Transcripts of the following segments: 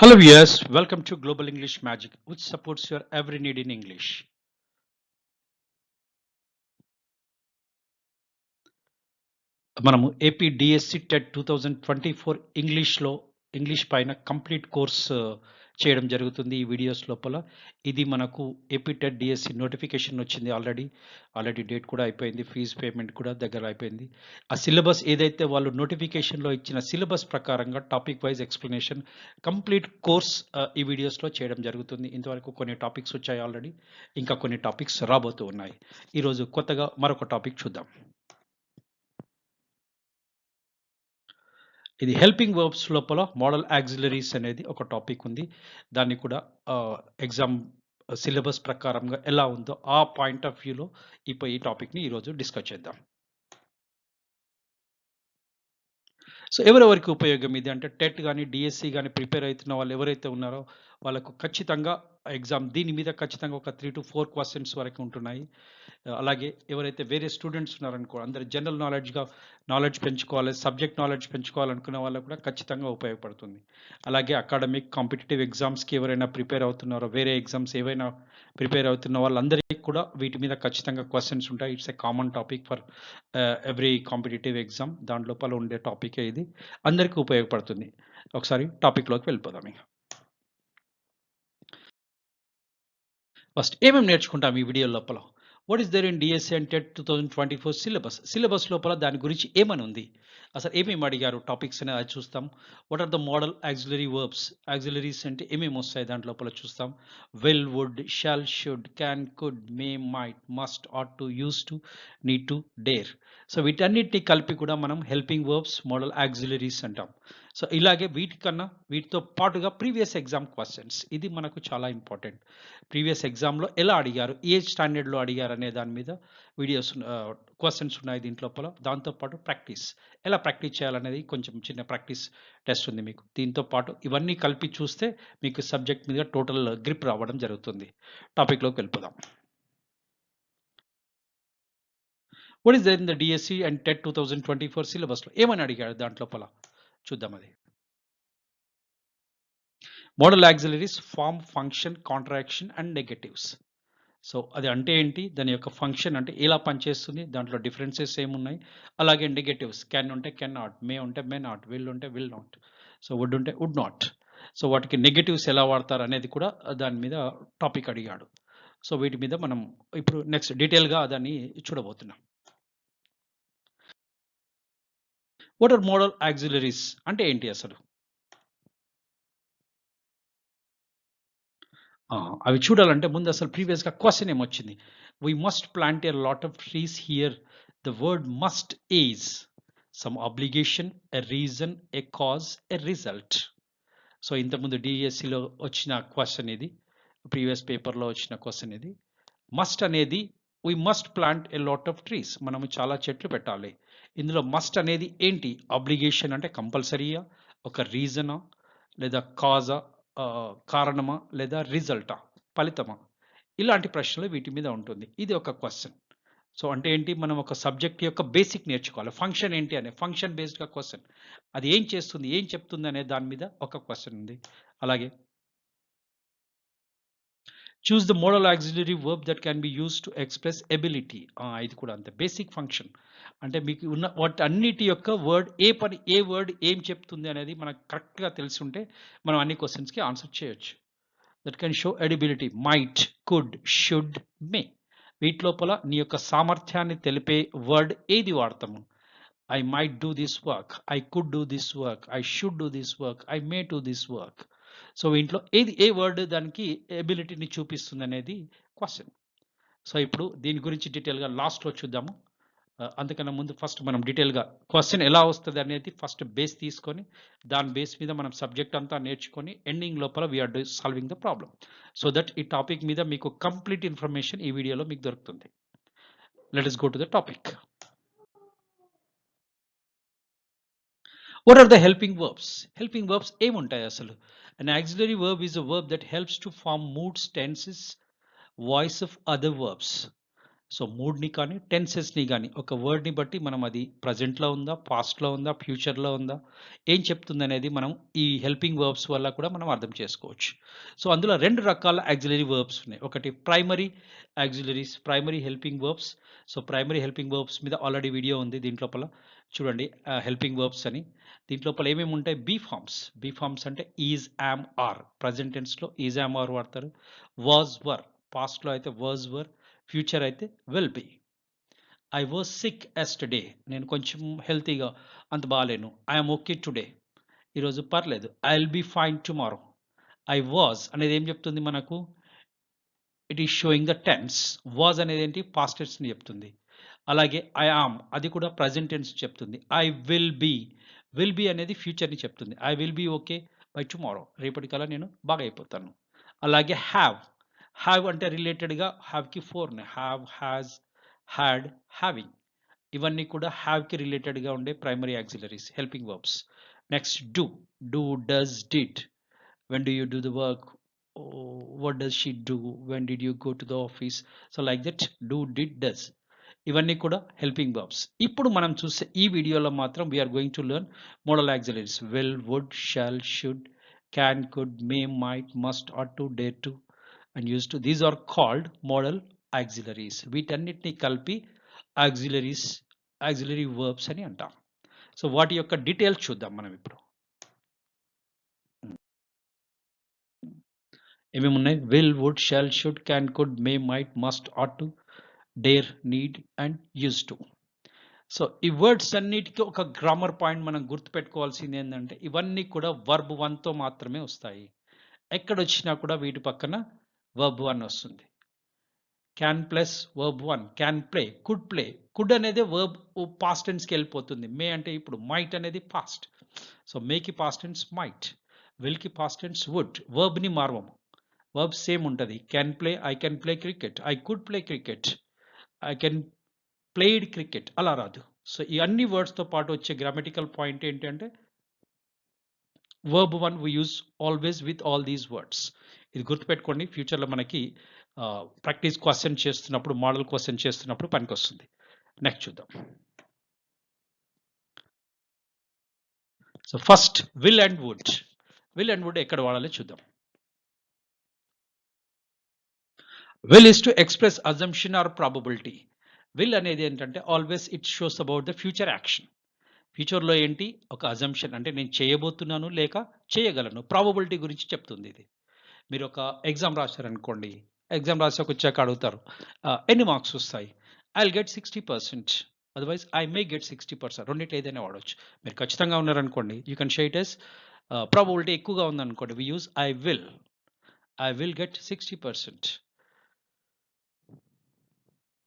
Hello viewers, welcome to Global English Magic, which supports your every need in English. మనము AP DSC TET 2024 English పైన complete course చేయడం జరుగుతుంది ఈ videos లోపల. ఇది మనకు ఏపీ టెట్ డిఎస్సి నోటిఫికేషన్ వచ్చింది ఆల్రెడీ డేట్ కూడా అయిపోయింది, ఫీజు పేమెంట్ కూడా దగ్గర అయిపోయింది. ఆ సిలబస్ ఏదైతే వాళ్ళు నోటిఫికేషన్లో ఇచ్చిన సిలబస్ ప్రకారంగా topic wise explanation complete course ఈ వీడియోస్లో చేయడం జరుగుతుంది. ఇంతవరకు కొన్ని టాపిక్స్ వచ్చాయి ఆల్రెడీ, ఇంకా కొన్ని టాపిక్స్ రాబోతూ ఉన్నాయి. ఈరోజు కొత్తగా మరొక టాపిక్ చూద్దాం. ఇది హెల్పింగ్ వర్బ్స్ లోపల మోడల్ యాక్సిలరీస్ అనేది ఒక టాపిక్ ఉంది. దాన్ని కూడా ఎగ్జామ్ సిలబస్ ప్రకారంగా ఎలా ఉందో ఆ పాయింట్ ఆఫ్ వ్యూలో ఈ టాపిక్ని ఈరోజు డిస్కస్ చేద్దాం. సో ఎవరెవరికి ఉపయోగం ఇది అంటే టెట్ కానీ డిఎస్సి కానీ ప్రిపేర్ అవుతున్న వాళ్ళు ఎవరైతే ఉన్నారో వాళ్ళకు ఖచ్చితంగా ఎగ్జామ్ దీని మీద ఖచ్చితంగా ఒక 3 to 4 క్వశ్చన్స్ వరకు ఉంటున్నాయి. అలాగే ఎవరైతే వేరే స్టూడెంట్స్ ఉన్నారనుకో అందరు జనరల్ నాలెడ్జ్ పెంచుకోవాలి, సబ్జెక్ట్ నాలెడ్జ్ పెంచుకోవాలనుకున్న వాళ్ళకు కూడా ఖచ్చితంగా ఉపయోగపడుతుంది. అలాగే అకాడమిక్ కాంపిటేటివ్ ఎగ్జామ్స్కి ఎవరైనా ప్రిపేర్ అవుతున్నారో, వేరే ఎగ్జామ్స్ ఏవైనా ప్రిపేర్ అవుతున్న వాళ్ళందరికీ కూడా వీటి మీద ఖచ్చితంగా క్వశ్చన్స్ ఉంటాయి. It's a common topic for every competitive exam. దాని లోపల ఉండే టాపికే ఇది, అందరికీ ఉపయోగపడుతుంది. ఒకసారి టాపిక్లోకి వెళ్ళిపోదాం. ఇక ఫస్ట్ ఏమేమి నేర్చుకుంటాం ఈ వీడియో లోపల? What is there in DSC and TET 2024 syllabus లోపల దాని గురించి ఏమని ఉంది, అసలు ఏమేమి అడిగారు టాపిక్స్ అనేది అది చూస్తాం. What are the modal auxiliary verbs, auxiliaries అంటే ఏమేమి వస్తాయి దాంట్ లోపల చూస్తాం. Will, would, shall, should, can, could, may, might, must, ought to, use to, need to, dare. So వీటన్నిటిని కలిపి కూడా మనం హెల్పింగ్ వర్బ్స్, మోడల్ యాక్సిలరీస్ అంటాం. సో ఇలాగే వీటితో పాటుగా ప్రీవియస్ ఎగ్జామ్ క్వశ్చన్స్, ఇది మనకు చాలా ఇంపార్టెంట్. ప్రీవియస్ ఎగ్జామ్లో ఎలా అడిగారు, ఏ స్టాండర్డ్లో అడిగారు అనే దాని మీద వీడియోస్ క్వశ్చన్స్ ఉన్నాయి దీంట్లోపల. దాంతోపాటు ఎలా ప్రాక్టీస్ చేయాలనేది కొంచెం చిన్న ప్రాక్టీస్ టెస్ట్ ఉంది మీకు. దీంతో పాటు ఇవన్నీ కలిపి చూస్తే మీకు సబ్జెక్ట్ మీద టోటల్ గ్రిప్ రావడం జరుగుతుంది. టాపిక్లోకి వెళ్ళిపోదాం. What is there in the DSC and TET 2024 సిలబస్లో ఏమని అడిగారు దాంట్లోపల చూద్దాం. అది modal auxiliaries form, function, contraction and negatives. So అది అంటే ఏంటి, దాని యొక్క ఫంక్షన్ అంటే ఎలా పనిచేస్తుంది, దాంట్లో డిఫరెన్సెస్ ఏమున్నాయి, అలాగే నెగటివ్స్ క్యాన్ ఉంటే కెన్ నాట్, మే ఉంటే మే నాట్, విల్ ఉంటే విల్ నాట్, సో వుడ్ ఉంటే వుడ్ నాట్. సో వాటికి నెగటివ్స్ ఎలా వాడతారు అనేది కూడా దాని మీద టాపిక్ అడిగాడు. సో వీటి మీద మనం ఇప్పుడు నెక్స్ట్ డీటెయిల్గా దాన్ని చూడబోతున్నాం. వాట్ ఆర్ మోడల్ యాక్సిలరీస్ అంటే ఏంటి అసలు? అవి చూడాలంటే ముందు అసలు ప్రీవియస్గా క్వశ్చన్ ఏమొచ్చింది. We must plant a lot of trees here. The word must is some obligation, a reason, a cause, a result. So ఇంతకుముందు డిఎస్సిలో వచ్చిన క్వశ్చన్ ఇది, ప్రీవియస్ పేపర్లో వచ్చిన క్వశ్చన్ ఇది. మస్ట్ అనేది we must plant a lot of trees, మనము చాలా చెట్లు పెట్టాలి. ఇందులో మస్ట్ అనేది ఏంటి, అబ్లిగేషన్ అంటే కంపల్సరీయా, ఒక రీజనా, లేదా కాజా కారణమా, లేదా రిజల్టా ఫలితమా, ఇలాంటి ప్రశ్నలు వీటి మీద ఉంటుంది. ఇది ఒక క్వశ్చన్. సో అంటే ఏంటి, మనం ఒక సబ్జెక్ట్ యొక్క బేసిక్ నేర్చుకోవాలి. ఫంక్షన్ ఏంటి అనే ఫంక్షన్ బేస్డ్గా క్వశ్చన్, అది ఏం చేస్తుంది, ఏం చెప్తుంది అనే దాని మీద ఒక క్వశ్చన్ ఉంది. అలాగే choose the modal auxiliary verb that can be use to express ability. ఇది కూడా అంతే, బేసిక్ ఫంక్షన్. అంటే మీకు ఉన్న వాటి అన్నిటి యొక్క ఏ వర్డ్ ఏం చెప్తుంది అనేది మనకు కరెక్ట్గా తెలిసి ఉంటే మనం అన్ని క్వశ్చన్స్కి ఆన్సర్ చేయొచ్చు. That can show ability, might, could, should, may. వీటి లోపల నీ యొక్క సామర్థ్యాన్ని తెలిపే వర్డ్ ఏది వాడతాము. I might do this work, I could do this work, I should do this work, I may do this work. So ఇంట్లో ఏ వర్డ్ దానికి ఎబిలిటీని చూపిస్తుంది అనేది క్వశ్చన్. సో ఇప్పుడు దీని గురించి డీటెయిల్గా లాస్ట్లో చూద్దాము. అందుకన్నా ముందు ఫస్ట్ మనం డీటెయిల్గా క్వశ్చన్ ఎలా వస్తుంది అనేది ఫస్ట్ బేస్ తీసుకొని దాని బేస్ మీద మనం సబ్జెక్ట్ అంతా నేర్చుకొని ఎండింగ్ లోపల we're solving the problem. So that ఈ టాపిక్ మీద మీకు కంప్లీట్ ఇన్ఫర్మేషన్ ఈ వీడియోలో మీకు దొరుకుతుంది. Let us go to the topic. What are the helping verbs? Helping verbs ఏముంటాయి అసలు? An auxiliary verb is a verb that helps to form moods, tenses, voice of other verbs. So మూడ్ని కానీ టెన్సెస్ని కానీ ఒక వర్డ్ని బట్టి మనం అది ప్రజెంట్లో ఉందా, పాస్ట్లో ఉందా, ఫ్యూచర్లో ఉందా, ఏం చెప్తుంది అనేది మనం ఈ హెల్పింగ్ వర్బ్స్ వల్ల కూడా మనం అర్థం చేసుకోవచ్చు. సో అందులో రెండు రకాల ఆక్సిలరీ వర్బ్స్ ఉన్నాయి. ఒకటి primary auxiliaries, primary helping verbs. So primary helping verbs మీద ఆల్రెడీ వీడియో ఉంది దీంట్లోపల చూడండి, హెల్పింగ్ వర్బ్స్ అని. దీంట్లోపల ఏమేమి ఉంటాయి? Be forms. బీ ఫార్మ్స్ అంటే ఈజ్, యామ్, ఆర్. ప్రజెంట్ టెన్స్లో ఈజ్, యామ్, ఆర్ వాడతారు. Was, were. పాస్ట్లో అయితే వాజ్, వర్. ఫ్యూచర్ అయితే will be. I was sick yesterday. నేను కొంచెం హెల్తీగా అంత బాగాలేను. I'm okay today. ఈరోజు పర్లేదు. I will be fine tomorrow. I was అనేది ఏం చెప్తుంది మనకు? It is showing the tense. Was అనేది ఏంటి? పాస్ట్ టెన్స్ని చెప్తుంది. అలాగే ఐ ఆమ్ అది కూడా ప్రజెంట్ టెన్స్ చెప్తుంది. ఐ విల్ బి అనేది ఫ్యూచర్ని చెప్తుంది. I will be okay by tomorrow. రేపటికల్లా నేను బాగా అయిపోతాను. అలాగే హ్యావ్ అంటే రిలేటెడ్గా హ్యావ్కి ఫోర్ ఉన్నాయి. Have, has, had, having. ఇవన్నీ కూడా హ్యావ్కి రిలేటెడ్గా ఉండే primary auxiliaries, helping verbs. Next do, does, did. when do you do the work? Oh, what does she do? When did you go to the office? So like that, do, did, does. ఇవన్నీ కూడా helping verbs. ఇప్పుడు మనం చూసే ఈ వీడియోలో మాత్రం we're going to learn modal auxiliaries. Will, would, shall, should, can, could, may, might, must, ought to, dare to and use to. These are called modal auxiliaries. వీటన్నిటిని కలిపి ఆక్సిలరీ వర్బ్స్ అని అంటాం. సో వాటి యొక్క డీటెయిల్స్ చూద్దాం మనం ఇప్పుడు. ఏమేమి ఉన్నాయి? Will, would, shall, should, can, could, may, might, must, ought to, dare, need and use to. So ఈ వర్డ్స్ అన్నిటికీ ఒక గ్రామర్ పాయింట్ మనం గుర్తుపెట్టుకోవాల్సింది ఏంటంటే ఇవన్నీ కూడా వర్బ్ వన్తో మాత్రమే వస్తాయి. ఎక్కడొచ్చినా కూడా వీటి పక్కన వర్బ్ వన్ వస్తుంది. Can plus verb one, can play, could అనేది వర్బ్ పాస్ట్ టెన్స్కి వెళ్ళిపోతుంది. మే అంటే ఇప్పుడు, మైట్ అనేది పాస్ట్. సో మేకి పాస్ట్ టెన్స్ మైట్, విల్కి పాస్ట్ టెన్స్ వుడ్. వర్బ్ని మార్వము, వర్బ్ సేమ్ ఉంటుంది. Can play, I can play cricket, I could play cricket, I can played cricket, అలా రాదు. సో ఈ అన్ని వర్డ్స్తో పాటు వచ్చే గ్రామటికల్ పాయింట్ ఏంటంటే verb one we use always with all these words. ఇది గుర్తుపెట్టుకోండి, ఫ్యూచర్లో మనకి ప్రాక్టీస్ క్వశ్చన్ చేస్తున్నప్పుడు, మోడల్ క్వశ్చన్ చేస్తున్నప్పుడు పనికి వస్తుంది. నెక్స్ట్ చూద్దాం. So first will and would. Will and would ఎక్కడ వాడాలో చూద్దాం. Will is to express assumption or probability. Will అనేది ఏంటంటే always it shows about the future action. ఫ్యూచర్లో ఏంటి? ఒక అజంప్షన్ అంటే నేను చేయబోతున్నాను లేక చేయగలను, ప్రాబబిలిటీ గురించి చెప్తుంది ఇది. మీరు ఒక ఎగ్జామ్ రాశారనుకోండి, ఎగ్జామ్ రాసాక వచ్చాక అడుగుతారు ఎన్ని మార్క్స్ వస్తాయి? I will get 60%, otherwise I may get 60%. రెండింటి ఏదైనా వాడవచ్చు. మీరు ఖచ్చితంగా ఉన్నారనుకోండి, you can say it as probability ఎక్కువగా ఉందనుకోండి, we use I will get 60%.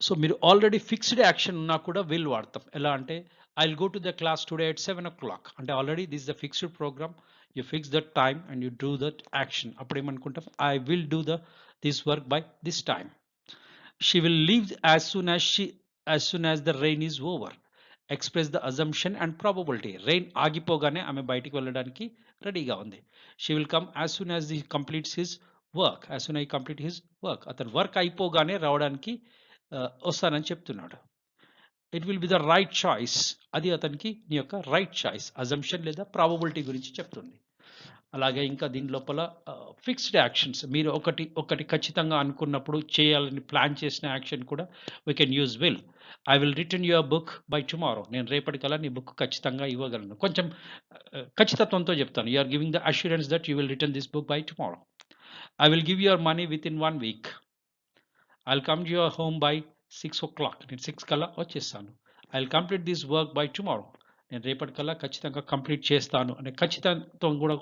So మీరు ఆల్రెడీ ఫిక్స్డ్ యాక్షన్ ఉన్నా కూడా విల్ వాడతాం. ఎలా అంటే I will go to the class today at 7 o'clock. అంటే already this the fixed programme, you fix that time and you do that action. అప్పుడు ఏమనుకుంటాం? I will do this work by this time. She will leave as soon as the rain is over. Express the assumption and probability. Rain ఆగిపోగానే ఆమె బయటికి వెళ్ళడానికి రెడీగా ఉంది. She will come as soon as he completes his work. As soon I complete his work. అతను work అయిపోగానే రావడానికి వస్తానని చెప్తున్నాడు. It will be the right choice. అది అతనికి నీ యొక్క రైట్ చాయిస్. అజంప్షన్ లేదా ప్రాబబిలిటీ గురించి చెప్తుంది. అలాగే ఇంకా దీని లోపల ఫిక్స్డ్ యాక్షన్స్, మీరు ఒకటి ఖచ్చితంగా అనుకున్నప్పుడు చేయాలని ప్లాన్ చేసిన యాక్షన్ కూడా we can use will. I will return your book by tomorrow. నేను రేపటికల్లా నీ బుక్ ఖచ్చితంగా ఇవ్వగలను. కొంచెం ఖచ్చితత్వంతో చెప్తాను. You are giving the assurance that you will return this book by tomorrow. I will give your money within 1 week. I will come to your home by 6 o'clock. నేను 6 కల్లా వచ్చేస్తాను. I will complete this work by tomorrow. నేను రేపటికల్లా ఖచ్చితంగా complete చేస్తాను అనే ఖచ్చితంతో కూడా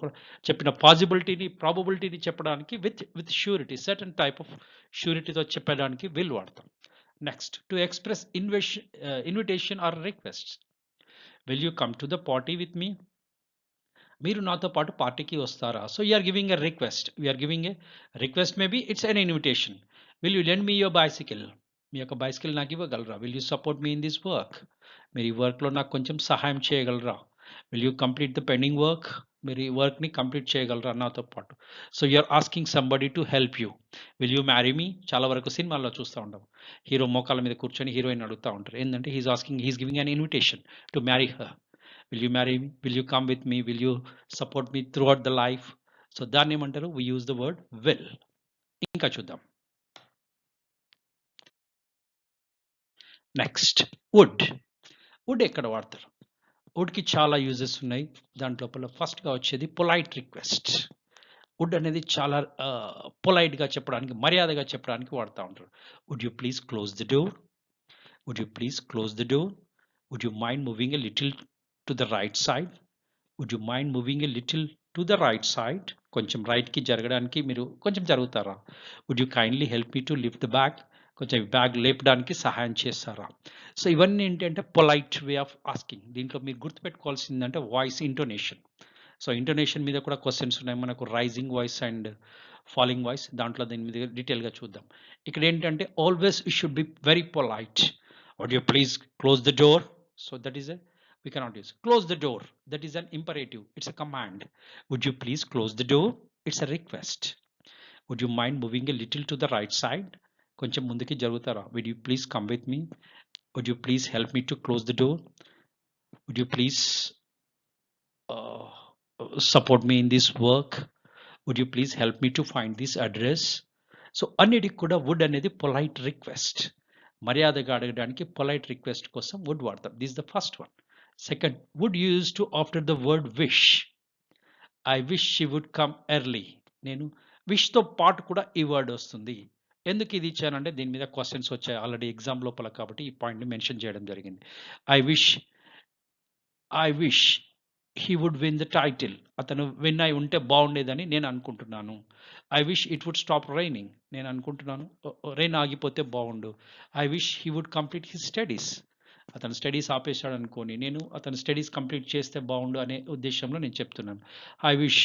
చెప్పిన పాజిబిలిటీని, ప్రాబబిలిటీని చెప్పడానికి with surety, certain type of ష్యూరిటీతో చెప్పడానికి విల్ వాడతాం. Next, to express invitation or request. Will you come to the party with me. మీరు నాతో పాటు పార్టీకి వస్తారా? So you're giving a request. We're giving a request, maybe it's an invitation. Will you lend me your bicycle. మీ యొక్క bicycle నాకు ఇవ్వగలరా? Will you support me in this work. మీరు ఈ వర్క్లో నాకు కొంచెం సహాయం చేయగలరా? Will you complete the pending work. మీరు ఈ వర్క్ని కంప్లీట్ చేయగలరా నాతో పాటు. So you're asking somebody to help you. Will you marry me? చాలా వరకు సినిమాల్లో చూస్తూ ఉంటాం. హీరో మోకాళ్ళ మీద కూర్చొని హీరోయిన్ అడుగుతూ ఉంటారు. ఏంటంటే he's giving an invitation to marry her. Will you marry me? Will you come with me? Will you support me throughout the life? So దాన్ని ఏమంటారు? We use the word will. ఇంకా చూద్దాం. Next would. Would ఎక్కడ వాడతారు? వుడ్కి చాలా uses ఉన్నాయి. దాంట్లో ఫస్ట్గా వచ్చేది పొలైట్ రిక్వెస్ట్. వుడ్ అనేది చాలా పొలైట్గా చెప్పడానికి, మర్యాదగా చెప్పడానికి వాడుతూ ఉంటారు. Would you please close the door? Would you please close the door? Would you mind moving a little to the right side? Would you mind moving a little to the right side? కొంచెం రైట్కి జరగడానికి మీరు కొంచెం జరుగుతారా? Would you kindly help me to lift the bag? కొంచెం bag లేపడానికి సహాయం చేస్తారా? సో ఇవన్నీ ఏంటంటే పొలైట్ వే ఆఫ్ ఆస్కింగ్. దీంట్లో మీరు గుర్తుపెట్టుకోవాల్సిందంటే వాయిస్ ఇంటోనేషన్. సో ఇంటోనేషన్ మీద కూడా క్వశ్చన్స్ ఉన్నాయి మనకు, rising voice and falling voice. దాంట్లో దీని మీద డీటెయిల్గా చూద్దాం. ఇక్కడ ఏంటంటే always you should be very polite. Would you please close the door? So that is we cannot use close the door. That is an imperative. It's a command. Would you please close the door? It's a request. Would you mind moving a little to the right side? కొంచెం ముందుకి జరుగుతారా? Would you please come with me? Would you please help me to close the door? Would you please uh, support me in this work? Would you please help me to find this address? So అన్నిటికి కూడా would అనేది polite request. మర్యాదగా అడగడానికి polite request కోసం would వాడతాం. This the first one. Second, would use to after the word wish. I wish she would come early. నేను విష్తో పాటు కూడా ఈ వర్డ్ వస్తుంది. ఎందుకు ఇది ఇచ్చానంటే దీని మీద క్వశ్చన్స్ వచ్చాయి ఆల్రెడీ ఎగ్జామ్ లోపల, కాబట్టి ఈ పాయింట్ని మెన్షన్ చేయడం జరిగింది. I wish he would win the title. అతను విన్ అయి ఉంటే బాగుండేదని నేను అనుకుంటున్నాను. I wish it would stop raining. నేను అనుకుంటున్నాను రెయిన్ ఆగిపోతే బాగుండు. I wish he would complete his studies. అతను స్టడీస్ ఆపేశాడు అనుకోని నేను అతను స్టడీస్ కంప్లీట్ చేస్తే బాగుండు అనే ఉద్దేశంలో నేను చెప్తున్నాను. I wish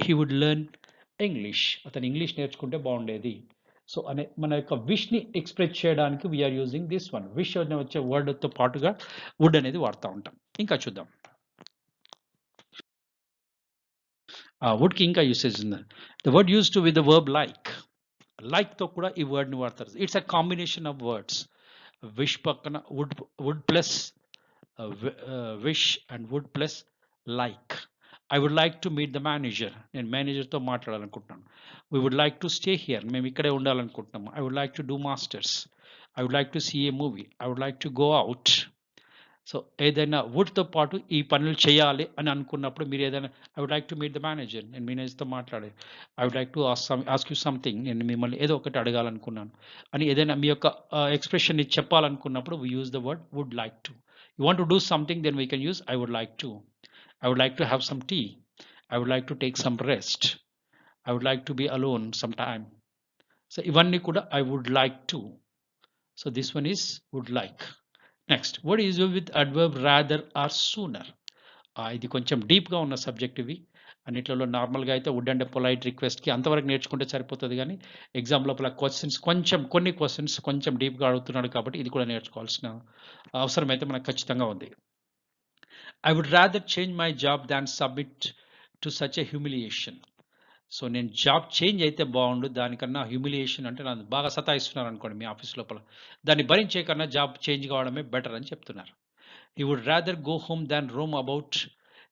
he would learn English. అతను ఇంగ్లీష్ నేర్చుకుంటే బాగుండేది. సో అనే మన యొక్క విష్ని ఎక్స్ప్రెస్ చేయడానికి we're using this one. Wish అనే వచ్చే వర్డ్తో పాటుగా వుడ్ అనేది వాడుతూ ఉంటాం. ఇంకా చూద్దాం. వుడ్కి ఇంకా యూసేజ్ ఉంది. The word use to with the verb like. లైక్తో కూడా ఈ వర్డ్ని వాడతారు. It's a combination of words. Wish పక్కన would plus wish and would plus like. I would like to meet the manager. నేను మేనేజర్తో మాట్లాడాలనుకుంటున్నాను. We would like to stay here. మేము ఇక్కడే ఉండాలనుకుంటున్నాము. I would like to do masters. I would like to see a movie. I would like to go out. So ఏదైనా వుడ్తో పాటు ఈ పనులు చేయాలి అని అనుకున్నప్పుడు మీరు ఏదైనా I would like to meet the manager. నేను మేనేజర్తో మాట్లాడే. I would like to ask you something. నేను మిమ్మల్ని ఏదో ఒకటి అడగాలనుకున్నాను అని ఏదైనా మీ యొక్క ఎక్స్ప్రెషన్ని చెప్పాలనుకున్నప్పుడు we use the word would like to. You want to do something, then we can use I would like to. I would like to have some tea. I would like to take some rest. I would like to be alone some time. So ఇవన్నీ కూడా I would like to. So this one is would like. Next, what is with adverb rather or sooner? ఇది కొంచెం డీప్గా ఉన్న subject. ఇవి అన్నిట్లలో నార్మల్గా అయితే వుడ్ అండ్ పొలైట్ రిక్వెస్ట్కి అంతవరకు నేర్చుకుంటే సరిపోతుంది, కానీ ఎగ్జామ్ లోపల క్వశ్చన్స్ కొన్ని క్వశ్చన్స్ కొంచెం డీప్గా అడుగుతున్నాడు కాబట్టి ఇది కూడా నేర్చుకోవాల్సిన అవసరం అయితే మనకు ఖచ్చితంగా ఉంది. I would rather change my job than submit to such a humiliation. So నేను జాబ్ చేంజ్ అయితే బాగుండు, దానికన్నా హ్యూమిలియేషన్ అంటే నన్ను బాగా సతాయిస్తున్నారు అనుకోండి మీ ఆఫీస్ లోపల, దాన్ని భరించే కన్నా జాబ్ చేంజ్ కావడమే బెటర్ అని చెప్తున్నారు. He would rather go home than roam about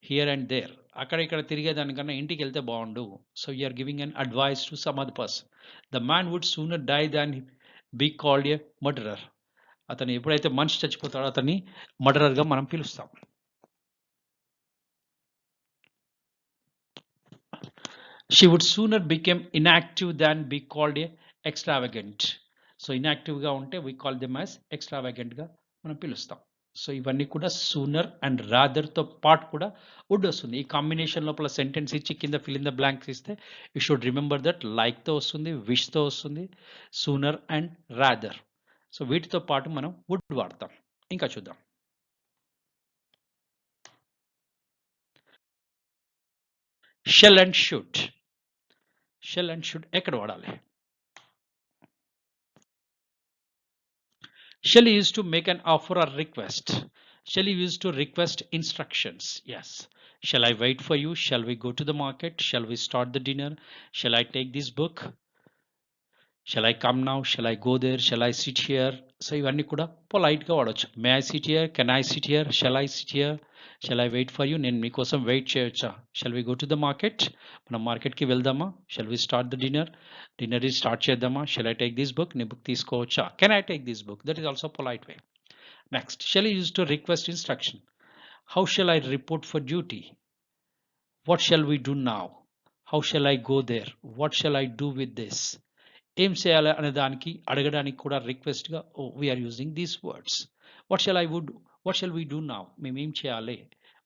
here and there. అక్కడ ఇక్కడ తిరిగేదానికన్నా ఇంటికి వెళ్తే బాగుండు. So you're giving an advice to some other person. The man would sooner die than be called a murderer. అతను ఎప్పుడైతే మనిషి చచ్చిపోతాడో అతన్ని మర్డరర్గా మనం పిలుస్తాం. She would sooner become inactive than be called a extravagant. So ఇన్యాక్టివ్గా ఉంటే we call them as extravagantగా మనం పిలుస్తాం. సో ఇవన్నీ కూడా సూనర్ అండ్ రాదర్తో పాటు కూడా వుడ్ వస్తుంది. ఈ కాంబినేషన్ లోపల సెంటెన్స్ ఇచ్చి కింద ఫిల్ ఇన్ ద బ్లాంక్స్ ఇస్తే యూ షుడ్ రిమెంబర్ దట్ లైక్తో వస్తుంది, విష్తో వస్తుంది, సూనర్ అండ్ రాదర్. సో వీటితో పాటు మనం వుడ్ వాడతాం. ఇంకా చూద్దాం. Shall and should. Shall and should ఎక్కడ వాడాలి? Shall is to make an offer or request. Shall you use to request instructions? Yes. Shall I wait for you? Shall we go to the market? Shall we start the dinner? Shall I take this book? Shall I come now? Shall I go there? Shall I sit here? So ఇవన్నీ కూడా polite గా వాడొచ్చు. May I sit here? Can I sit here? Shall I sit here? Shall I wait for you? నేను మీకోసం wait చేయొచ్చా? Shall we go to the market? మనం మార్కెట్కి వెళ్దామా? Shall we start the dinner? Dinner start చేద్దామా? Shall I take this book? నేను book తీసుకోవచ్చా? Can I take this book? That is also polite way. Next, shall I use to request instruction? How shall I report for duty? What shall we do now? How shall I go there? What shall I do with this? ఏం చేయాలి అనే దానికి అడగడానికి కూడా request గా we're using these words. What shall we do now? మేము ఏం చేయాలి?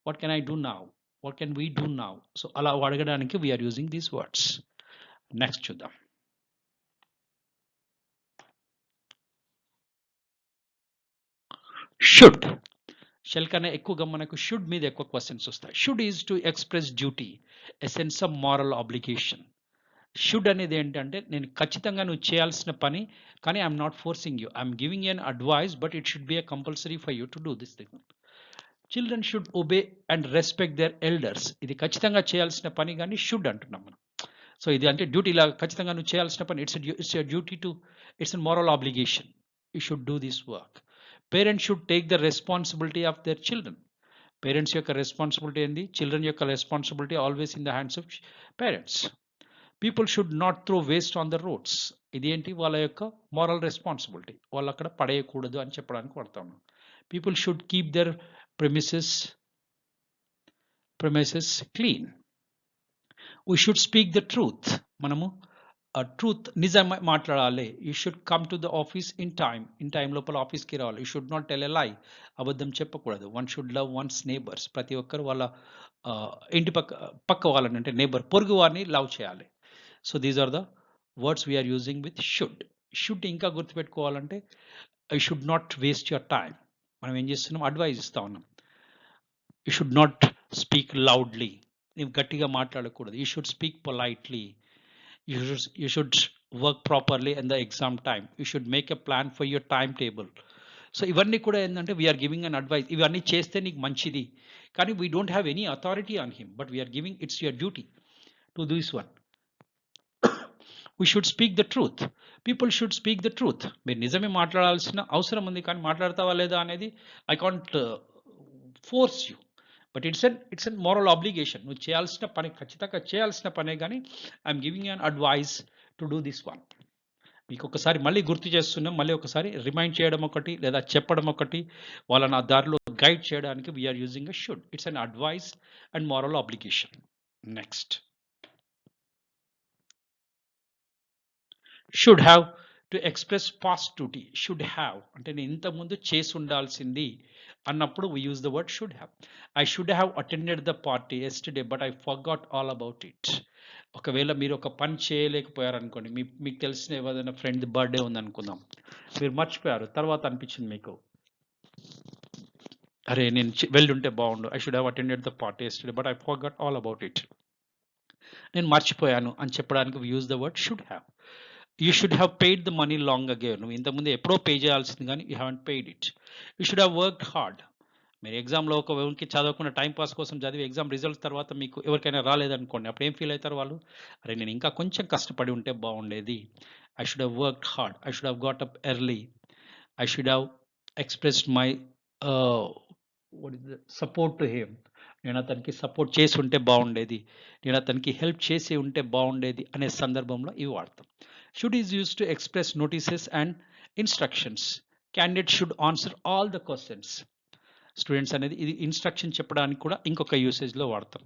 What can I do now? What can we do now? So అలా అడగడానికి we're using these words. Next చూద్దాం. షుడ్. షెల్ కన్నా ఎక్కువగా మనకు షుడ్ మీద ఎక్కువ క్వశ్చన్స్ వస్తాయి. Should is to express duty, a sense of moral obligation. Should అనేది ఏంటంటే నేను ఖచ్చితంగా నువ్వు చేయాల్సిన పని, కానీ I'm not forcing you, I'm giving N advice, but it should be a compulsory for you to do this thing. Children should obey and respect their elders. ఇది ఖచ్చితంగా చేయాల్సిన పని, కానీ షుడ్ అంటున్నాం మనం. సో ఇది అంటే డ్యూటీలా ఖచ్చితంగా నువ్వు చేయాల్సిన పని. It's your duty to, it's an moral obligation. You should do this work. Parents should take the responsibility of their children. Parents యొక్క రెస్పాన్సిబిలిటీ ఏంది? చిల్డ్రన్ యొక్క responsibility always in the hands of parents. People should not throw waste on the roads. ఇది ఏంటి? వాళ్ళ యొక్క moral responsibility. వాళ్ళు అక్కడ పడేయకూడదు అని చెప్పడానికి వాడతాం. People should keep their premises clean. We should speak the truth. మనము ట్రూత్, నిజం మాట్లాడాలి. You should come to the office in time లోపల ఆఫీస్కి రావాలి. You should not tell a lie. అబద్ధం చెప్పకూడదు. One should love one's neighbours. ప్రతి ఒక్కరు వాళ్ళ ఇంటి పక్క వాళ్ళని, అంటే నేబర్, పొరుగు వారిని లవ్ చేయాలి. So these are the words we're using with should. Should ఇంకా గుర్తుపెట్టుకోవాలంటే I should not waste your time. మనం ఏం చేస్తున్నాం? అడ్వైజ్ ఇస్తా ఉన్నాం. You should not speak loudly. నువ్వు గట్టిగా మాట్లాడకూడదు. You should speak politely. You should work properly in the exam time. You should make a plan for your time table. So ఇవన్నీ కూడా ఏంటంటే వీఆర్ గివింగ్ అన్ అడ్వైస్. ఇవన్నీ చేస్తే నీకు మంచిది, కానీ we don't have any authority on him, but we're giving, it's your duty to this one. We should speak the truth. People should speak the truth. మీరు నిజమే మాట్లాడాల్సిన అవసరం ఉంది, కానీ మాట్లాడతావా లేదా అనేది I can't force you, but it's an moral obligation. నువ్వు చేయాల్సిన పని ఖచ్చితంగా చేయాల్సిన పనే, కానీ I'm giving an advice to do this one. మీకు ఒకసారి మళ్ళీ గుర్తు చేస్తున్నాం, మళ్ళీ ఒకసారి రిమైండ్ చేయడం ఒకటి, లేదా చెప్పడం ఒకటి, వాళ్ళని ఆ దారిలో గైడ్ చేయడానికి we're using a should. It's an advice and moral obligation. Next, should have to express past duty. Should have అంటే నేను ఇంతకుముందు చేసి ఉండాల్సింది అన్నప్పుడు we use the word should have. I should have attended the party yesterday but I forgot all about it. ఒకవేళ మీరు ఒక పని చేయలేకపోయారనుకోండి, మీకు తెలిసిన ఏదైనా ఫ్రెండ్ బర్త్డే ఉందనుకుందాం, మీరు మర్చిపోయారు, తర్వాత అనిపించింది మీకు, అరే నేను వెళ్ళుంటే బాగుండు, I should have attended the party yesterday but I forgot all about it. నేను మర్చిపోయాను అని చెప్పడానికి we use the word should have. You should have paid the money long ago. నువ్వు ఇంతకుముందు ఎప్పుడో పే చేయాల్సింది, కానీ you haven't paid it. You should have worked hard. మీరు ఎగ్జామ్లో ఒక ఎవరికి చదవకుండా టైంపాస్ కోసం చదివి ఎగ్జామ్ రిజల్ట్స్ తర్వాత మీకు ఎవరికైనా రాలేదనుకోండి, అప్పుడు ఏం ఫీల్ అవుతారు వాళ్ళు? అరే నేను ఇంకా కొంచెం కష్టపడి ఉంటే బాగుండేది. I should have worked hard. I should have got up early. I should have expressed my support to him. నేను అతనికి సపోర్ట్ చేసి ఉంటే బాగుండేది, నేను అతనికి హెల్ప్ చేసి ఉంటే బాగుండేది అనే సందర్భంలో ఇవి వాడతాం. Should is used to express notices and instructions. Candidate should answer all the questions. Students అనేది ఇది ఇన్స్ట్రక్షన్ చెప్పడానికి కూడా ఇంకొక యూసేజ్లో వాడతాం.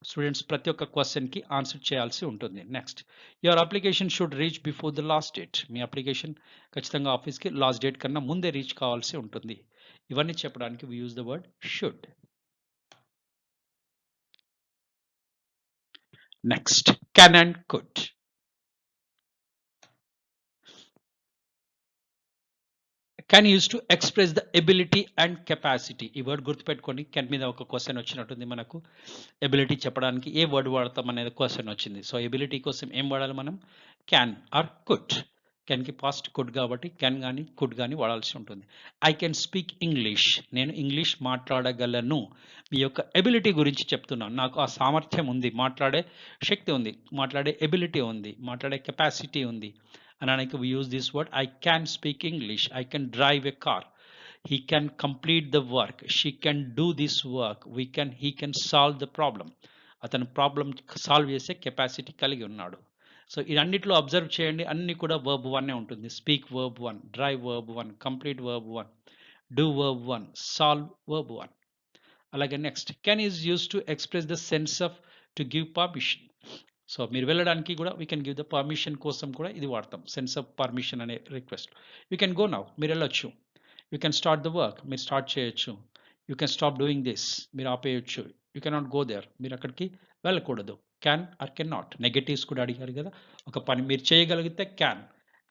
స్టూడెంట్స్ ప్రతి ఒక్క క్వశ్చన్కి ఆన్సర్ చేయాల్సి ఉంటుంది. Next, your application should reach before the last date. Me application ఖచ్చితంగా ఆఫీస్కి లాస్ట్ డేట్ కన్నా ముందే రీచ్ కావాల్సి ఉంటుంది. ఇవన్నీ చెప్పడానికి we use the word should. Next, can and could. Can use to express the ability and capacity. ఈ word గుర్తుపెట్టుకోండి. కెన్ మీద ఒక క్వశ్చన్ వచ్చినట్టుంది మనకు. ఎబిలిటీ చెప్పడానికి ఏ వర్డ్ వాడతాం అనేది క్వశ్చన్ వచ్చింది. సో ఎబిలిటీ కోసం ఏం వాడాలి మనం? Can or could. కెన్కి పాస్ట్ కుడ్ కాబట్టి కెన్ కానీ కుడ్ కానీ వాడాల్సి ఉంటుంది. ఐ కెన్ స్పీక్ ఇంగ్లీష్, నేను ఇంగ్లీష్ మాట్లాడగలను. మీ యొక్క ఎబిలిటీ గురించి చెప్తున్నాను. నాకు ఆ సామర్థ్యం ఉంది, మాట్లాడే శక్తి ఉంది, మాట్లాడే ఎబిలిటీ ఉంది, మాట్లాడే కెపాసిటీ ఉంది అనడానికి we use this word I can speak English. I can drive a car, he can complete the work, she can do this work, he can solve the problem. అతను ప్రాబ్లం సాల్వ్ చేసే capacity కలిగి ఉన్నాడు. So ఇవన్నిట్లో observe చేయండి, అన్ని కూడా verb 1 ఉంటుంది. Speak verb 1, drive verb 1, complete verb 1, do verb 1, solve verb 1. అలాగే next can is use to express the sense of to give permission. So మీరు వెళ్ళడానికి కూడా we can give the permission కోసం కూడా ఇది వాడతాం, సెన్స్ ఆఫ్ పర్మిషన్ అనే request. You can go now, మీరు వెళ్ళొచ్చు. You can start the work, మీరు స్టార్ట్ చేయొచ్చు. You can stop doing this, మీరు ఆపేయచ్చు. You can not go there, మీరు అక్కడికి వెళ్ళకూడదు. Can or can not negatives కూడా అడిగారు కదా. ఒక పని మీరు చేయగలిగితే క్యాన్,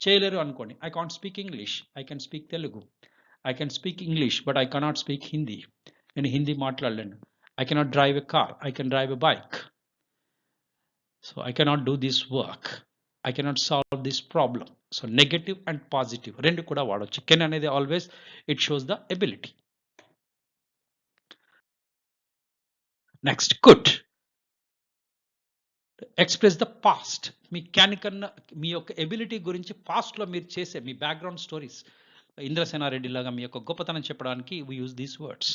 చేయలేరు అనుకోండి I can't speak English, I can speak Telugu. I can speak English but I cannot speak Hindi, నేను హిందీ మాట్లాడలేను. I cannot drive a car, I can drive a bike. So I cannot do this work, I cannot solve this problem. So negative and positive రెండు కూడా వాడవచ్చు. Can అనేది always it shows the ability. Next could express the past. Me can కన్నా మీ యొక్క ability గురించి పాస్ట్లో మీరు చేసే మీ బ్యాక్గ్రౌండ్ స్టోరీస్, ఇంద్రసేనారెడ్డి లాగా మీ యొక్క గొప్పతనం చెప్పడానికి వీ యూజ్ దీస్ వర్డ్స్.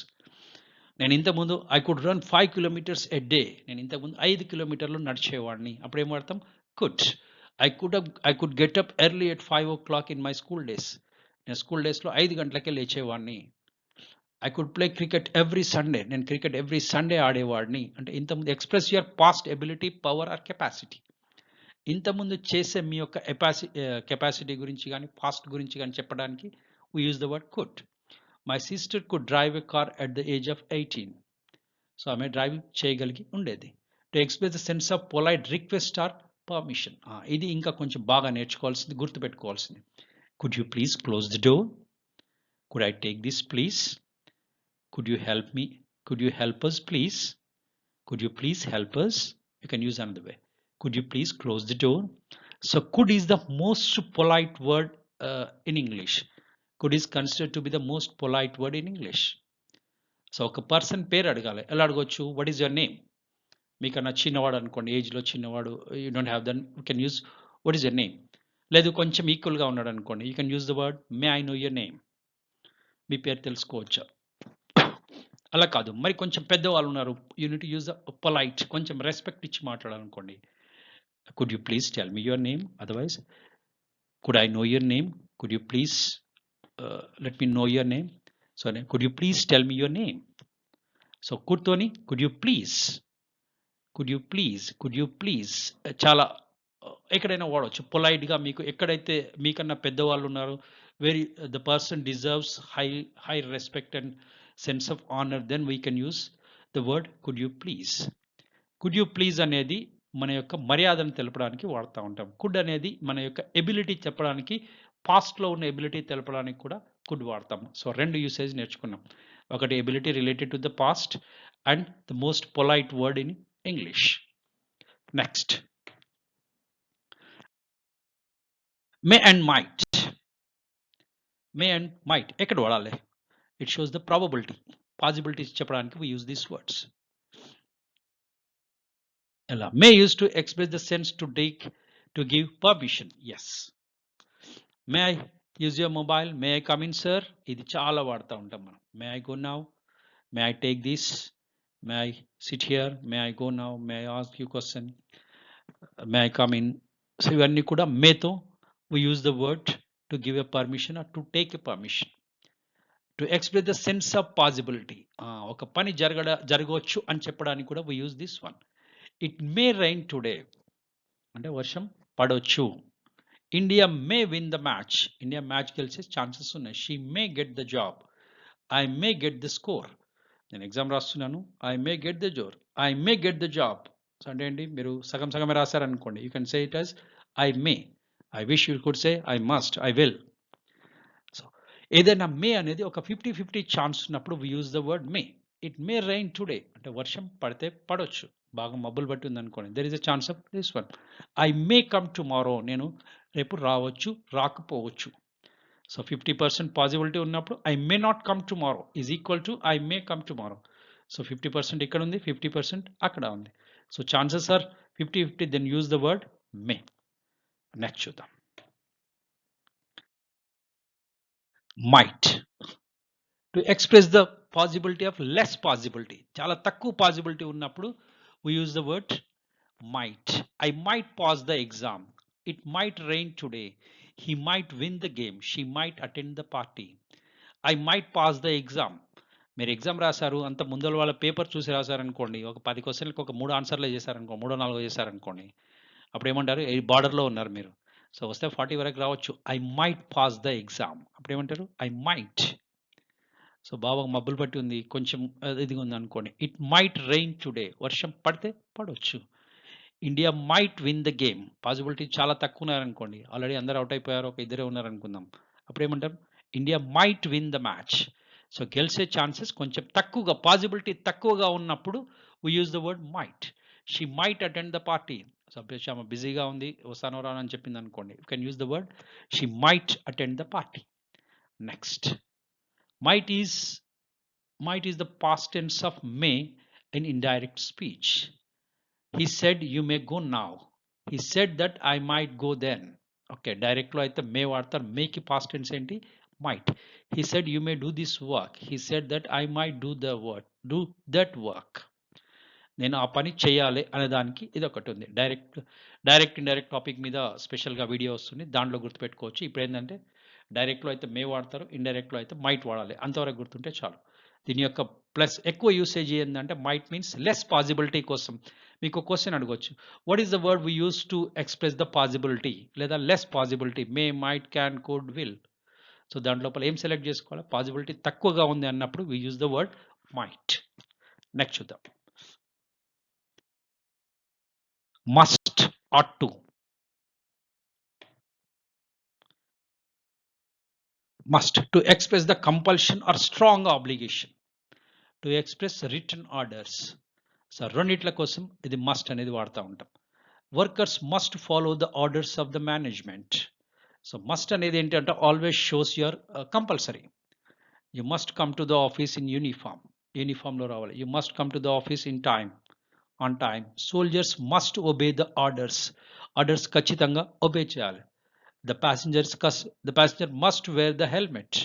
నేను ఇంతకుముందు I could run 5 kilometers a day, నేను ఇంతకుముందు 5 కిలోమీటర్లు నడిచేవాడిని. అప్పుడు ఏం వాడతాం? Could. I could get up early at 5 o'clock in my school days, నేను స్కూల్ డేస్లో 5 గంటలకే లేచేవాడిని. I could play cricket every Sunday, నేను క్రికెట్ ఎవ్రీ సండే ఆడేవాడిని. అంటే ఇంతకుముందు express your past ability, power or capacity. ఇంతకుముందు చేసే మీ యొక్క కెపాసిటీ గురించి కానీ పాస్ట్ గురించి కానీ చెప్పడానికి we use the word could. My sister could drive a car at the age of 18. So ఆమె డ్రైవింగ్ చేయగలిగి ఉండేది. To express the sense of polite request or permission, ఇది ఇంకా కొంచెం బాగా నేర్చుకోవాల్సింది, గుర్తుపెట్టుకోవాల్సింది. Could you please close the door, could I take this please, could you help me, could you help us please, could you please help us. You can use another way, could you please close the door. So could is the most polite word in English. Could is considered to be the most polite word in English. So ఒక person పేరు అడగాలి, ఎలా అడగవచ్చు? What is your name. మీకన్నా చిన్నవాడు అనుకోండి, ఏజ్లో చిన్నవాడు, you don't have then you can use what is your name. లేదు కొంచెం ఈక్వల్గా ఉన్నాడు అనుకోండి, you can use the word may I know your name, మీ పేరు తెలుసుకోవచ్చా. అలా కాదు, మరి కొంచెం పెద్దవాళ్ళు ఉన్నారు, యూనిట్ యూజ్ పొలైట్, కొంచెం రెస్పెక్ట్ ఇచ్చి మాట్లాడాలనుకోండి, could you please tell me your name, otherwise could I know your name, could you please let me know your name. So could you please tell me your name. So కుడ్తోని could you please, could you please, could you please చాలా ఎక్కడైనా వాడవచ్చు పొలైట్గా. మీకు ఎక్కడైతే మీకన్నా పెద్దవాళ్ళు ఉన్నారో, very the person deserves high respect and sense of honour, then we can use the word could you please. Could you please అనేది మన యొక్క మర్యాదను తెలపడానికి వాడుతూ ఉంటాం. కుడ్ అనేది మన యొక్క ఎబిలిటీ చెప్పడానికి, పాస్ట్లో ఉన్న ఎబిలిటీ తెలపడానికి కూడా కుడ్ వాడతాం. సో రెండు యూసేజ్ నేర్చుకున్నాం, ఒకటి ability related to the past and the most polite word in English. Next may and might. May and might ఎక్కడ వాడాలి? It shows the probability, possibilities చెప్పడానికి we use these words. ఎలా? May use to express the sense to take, to give permission. Yes. May I use your mobile, may I come in sir, ఇది చాలా వాడుతూ ఉంటాం మనం. May I go now, may I take this, May I sit here, May I go now, may I ask you question, May I come in. So ఇవన్నీ కూడా మేతో we use the word to give a permission or to take a permission. To express the sense of possibility, ఒక పని జరగవచ్చు అని చెప్పడానికి కూడా we use this one. It may rain today, అంటే వర్షం పడవచ్చు. India may win the match, India match గెలిచే ఛాన్సెస్ ఉన్నాయి. She may get the job, I may get the score, నేను ఎగ్జామ్ రాస్తున్నాను, I may get the job, I may get the job. So అంటే ఏంటి, మీరు సగం సగమే రాశారనుకోండి, you can say it as I may. I wish you could say I must, I will. So ఏదైనా మే అనేది ఒక 50-50 ఛాన్స్ ఉన్నప్పుడు we use the word may. It may rain today, అంటే వర్షం పడితే పడవచ్చు, బాగా మబ్బులు పట్టి ఉంది అనుకోండి, there is a chance of this one. I may come tomorrow, నేను రేపు రావచ్చు, రాకపోవచ్చు. సో 50% పాసిబిలిటీ ఉన్నప్పుడు I may not come tomorrow is equal to I may come tomorrow. So 50% ఇక్కడ ఉంది, 50% అక్కడ ఉంది. So chances are 50-50, then use the word May. Next చూద్దాం. Might to express the possibility of less possibility. చాలా తక్కువ possibility ఉన్నప్పుడు we use the word might. I might pass the exam. It might rain today. He might win the game. She might attend the party. I might pass the exam. మీరు exam రాశారు, అంత ముందర వాళ్ళ paper చూసి రాశారనుకోండి, ఒక 10 క్వశ్చన్లకు ఒక 3 ఆన్సర్లే చేశారనుకో, 3-4 చేశారనుకోండి, అప్పుడు ఏమంటారు, ఈ బార్డర్లో ఉన్నారు మీరు. సో వస్తే 40 వరకు రావచ్చు. I might pass the exam. అప్పుడు ఏమంటారు, ఐ మైట్. సో బాగా మబ్బులు పట్టి ఉంది, కొంచెం ఇది ఉంది అనుకోండి, ఇట్ మైట్ రెయిన్ టుడే. వర్షం పడితే పడవచ్చు. India might win the game. Possibility చాలా తక్కువ ఉన్నారనుకోండి, ఆల్రెడీ అందరూ అవుట్ అయిపోయారు, ఒక ఇద్దరే ఉన్నారనుకుందాం, అప్పుడు ఏమంటారు, India might win the match. So గెలిచే ఛాన్సెస్ కొంచెం తక్కువగా, పాసిబిలిటీ తక్కువగా ఉన్నప్పుడు we use the word might. She might attend the party. Suppose ఆమె బిజీగా ఉంది, వస్తానో రాను అని చెప్పింది అనుకోండి, you can use the word she might attend the party. Next, might is the past tense of may in indirect speech. He said you may go now. He said that I might go then. Okay, direct lo aithe may vaadtaru. May ki past tense enti might. He said you may do this work. He said that I might do that work. నేను ఆ పని చేయాలి అనే దానికి ఇది ఒకటి ఉంది. Direct indirect topic మీద స్పెషల్గా వీడియో వస్తుంది, దాంట్లో గుర్తుపెట్టుకోవచ్చు. ఇప్పుడు ఏంటంటే డైరెక్ట్లో అయితే మే వాడతారు, ఇండైరెక్ట్లో అయితే మైట్ వాడాలి, అంతవరకు గుర్తుంటే చాలు. దీని యొక్క ప్లస్ ఎక్కువ యూసేజ్ ఏంటంటే మైట్ మీన్స్ లెస్ పాసిబిలిటీ కోసం. మీకు క్వశ్చన్ అడగవచ్చు, what is the word we use to express the possibility లేదా less possibility? May, might, can, could, will. So దాంట్ లోపల ఏం సెలెక్ట్ చేసుకోవాలి? పాసిబిలిటీ తక్కువగా ఉంది అన్నప్పుడు we use the word might. Next చూద్దాం. Must, ought to. Must, to express the compulsion or strong obligation. To express written orders. So రెండిట్ల కోసం ఇది మస్ట్ అనేది వాడుతూ ఉంటాం. Workers must follow the orders of the management. So must అనేది ఏంటంటే always shows your compulsory. You must come to the office in uniform. యూనిఫామ్లో రావాలి. You must come to the office in time, on time. Soldiers must obey the orders. Orders ఖచ్చితంగా obey చేయాలి. The passenger must wear the helmet.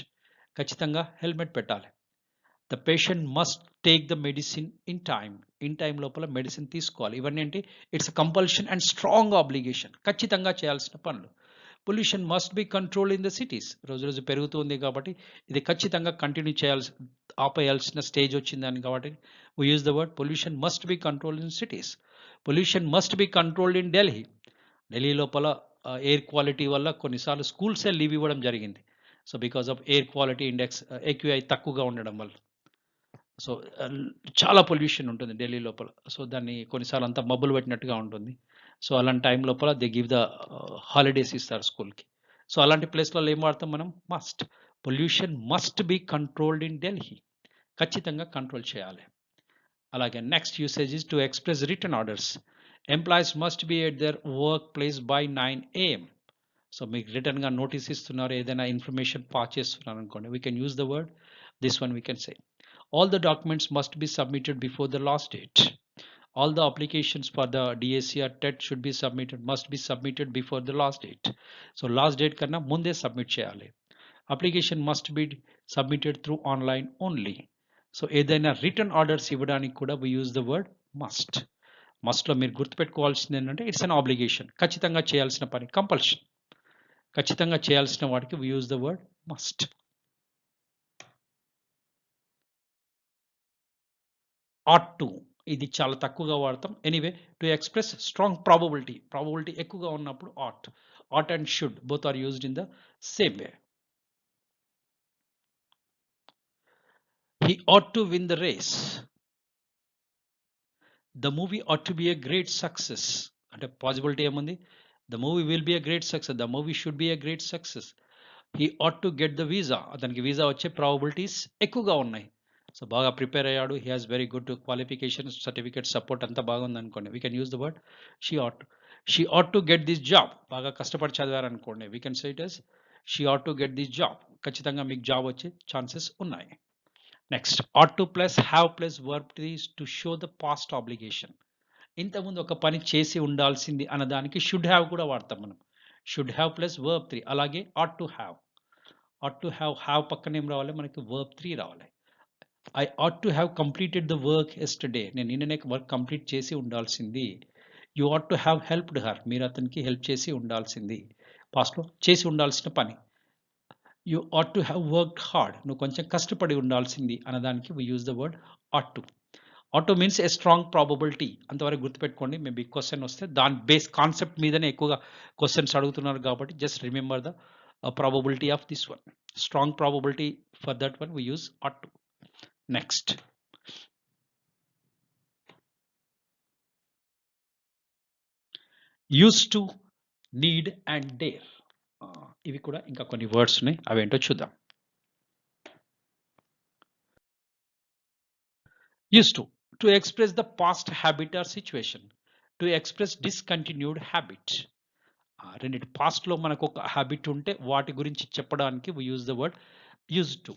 ఖచ్చితంగా helmet పెట్టాలి. The patient must take the medicine in time. In time లోపల medicine తీసుకోవాలి. ఇవన్నీ ఏంటి? It's compulsion and strong obligation, ఖచ్చితంగా చేయాల్సిన పనులు. Pollution must be control in the cities. రోజు రోజు పెరుగుతుంది కాబట్టి ఇది ఖచ్చితంగా కంటిన్యూ ఆపేయాల్సిన స్టేజ్ వచ్చిందని కాబట్టి we use the word pollution must be controlled in cities. Pollution must be controlled in Delhi. Delhi లోపల ఎయిర్ క్వాలిటీ వల్ల కొన్నిసార్లు స్కూల్సే లీవ్ ఇవ్వడం జరిగింది. So because of air quality index AQI తక్కువగా ఉండడం వల్ల. సో చాలా పొల్యూషన్ ఉంటుంది ఢిల్లీ లోపల. సో దాన్ని కొన్నిసార్లు అంతా మబ్బులు పెట్టినట్టుగా ఉంటుంది. సో అలాంటి టైం లోపల దే గివ్ ద హాలిడేస్ ఇస్తారు స్కూల్కి. సో అలాంటి ప్లేస్లలో ఏం వాడతాం మనం? Must. Pollution must be controlled in Delhi. ఖచ్చితంగా కంట్రోల్ చేయాలి. అలాగే next usage is to express return orders. Employees must be at their work place by 9 AM. So మీకు రిటర్న్గా నోటీస్ ఇస్తున్నారు, ఏదైనా ఇన్ఫర్మేషన్ పాస్ చేస్తున్నారు అనుకోండి, we can use the word this one. We can say all the documents must be submitted before the last date. All the applications for the DSC or TET must be submitted before the last date. So last date కన్నా ముందే submit చేయాలి. Application must be submitted through online only. So ఏదైనా return orders ఇవ్వడానికి కూడా we use the word must. మస్ట్లో మీరు గుర్తుపెట్టుకోవాల్సింది ఏంటంటే it's an obligation, ఖచ్చితంగా చేయాల్సిన పని, కంపల్షన్. ఖచ్చితంగా చేయాల్సిన వాటికి we use the word must. ought to, ఇది చాలా తక్కువగా వాడతాం. Anyway, to express strong probability ఎక్కువగా ఉన్నప్పుడు ought and should both are used in the same way. He ought to win the race. The movie ought to be a great success. అంటే possibility ఏముంది? The movie will be a great success. The movie should be a great success. He ought to get the visa. అతనికి visa వచ్చే probabilities ఎక్కువగా ఉన్నాయి. So బాగా prepare అయ్యాడు, he has very good qualification, certificate, support అంతా బాగుంది అనుకోండి, we can use the word she ought. She ought to get this job. బాగా కష్టపడి చదివారనుకోండి, we can say it as she ought to get this job. ఖచ్చితంగా మీకు job వచ్చే chances ఉన్నాయి. Next ought to plus have plus verb to show the past obligation. ఇంతకుముందు ఒక పని చేసి ఉండాల్సింది అన్నదానికి షుడ్ హ్యావ్ కూడా వాడతాం మనం. Should have plus verb 3. అలాగే ought to have. Ought to have పక్కన ఏం రావాలి, మనకి వర్బ్ 3 రావాలి. I ought to have completed the work yesterday. నేను నిన్ననే వర్క్ కంప్లీట్ చేసి ఉండాల్సింది. You ought to have helped her. మీరు అతనికి హెల్ప్ చేసి ఉండాల్సింది. పాస్ట్లో చేసి ఉండాల్సిన పని. You ought to have worked hard. నువ్వు కొంచెం కష్టపడి ఉండాల్సింది అన్నదానికి we use the word ought to. Auto means a strong probability. అంతవరకు గుర్తుపెట్టుకోండి. మేబీ క్వశ్చన్ వస్తే దాని బేస్ కాన్సెప్ట్ మీదనే ఎక్కువగా క్వశ్చన్స్ అడుగుతున్నారు కాబట్టి just remember the probability of this one. Strong probability for that one we use ought to. Next used to, need and dare. ఇవి కూడా ఇంకా కొన్ని వర్డ్స్ ఉన్నాయి, అవేంటో చూద్దాం. Used to express the past habit or situation. To express discontinued habit. రెండింటి పాస్ట్లో మనకు ఒక హ్యాబిట్ ఉంటే వాటి గురించి చెప్పడానికి we use the word use to.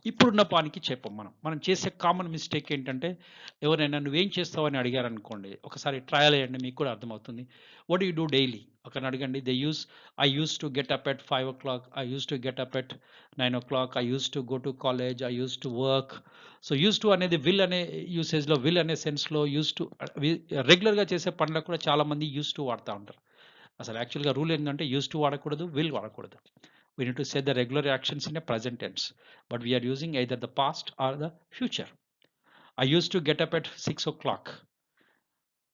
ఇప్పుడున్న పానికి చెప్పం. మనం చేసే కామన్ మిస్టేక్ ఏంటంటే, ఎవరైనా నువ్వేం చేస్తావు అని అడిగారు అనుకోండి, ఒకసారి ట్రయల్ అయ్యండి, మీకు కూడా అర్థమవుతుంది. వాట్ యూ డూ డైలీ ఒకరిని అడగండి. I used to get up at 5 o'clock, I used to get up at 9 o'clock, I used to go to college, I used to work. So used to అనేది will అనే యూసేజ్లో, will అనే సెన్స్లో use to రెగ్యులర్గా చేసే పనులకు కూడా చాలా మంది use to వాడుతూ ఉంటారు. అసలు యాక్చువల్గా రూల్ ఏంటంటే యూస్ టు వాడకూడదు, విల్ వాడకూడదు. We need to say the regular actions in a present tense, but we are using either the past or the future. I used to get up at 6 o'clock.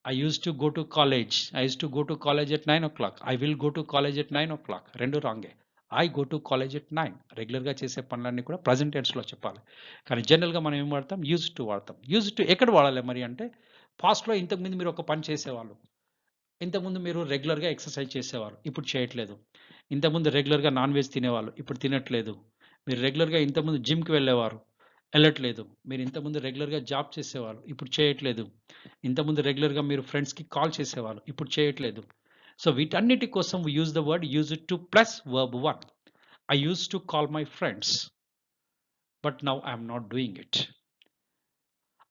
I used to go to college. I used to go to college at 9 o'clock. I will go to college at 9 o'clock. రెండు రాంగే. I go to college at 9. రెగ్యులర్గా చేసే పనులన్నీ కూడా present టెన్స్లో చెప్పాలి. కానీ జనరల్గా మనం ఏం వాడతాం, యూజ్ టు వాడతాం. యూజ్ టు ఎక్కడ వాడాలి మరి అంటే, పాస్ట్లో ఇంతకుముందు మీరు ఒక పని చేసేవాళ్ళు. ఇంతకుముందు మీరు రెగ్యులర్గా ఎక్సర్సైజ్ చేసేవారు, ఇప్పుడు చేయట్లేదు. ఇంతకుముందు రెగ్యులర్గా నాన్ వెజ్ తినేవాళ్ళు, ఇప్పుడు తినట్లేదు. మీరు రెగ్యులర్గా ఇంతకుముందు జిమ్కి వెళ్ళేవారు, వెళ్ళట్లేదు. మీరు ఇంతకుముందు రెగ్యులర్గా జాబ్ చేసేవాళ్ళు, ఇప్పుడు చేయట్లేదు. ఇంతకుముందు రెగ్యులర్గా మీరు ఫ్రెండ్స్కి కాల్ చేసేవాళ్ళు, ఇప్పుడు చేయట్లేదు. సో వీటన్నిటి కోసం we use the word use to plus verb 1. I used to call my friends, but now I'm not doing it.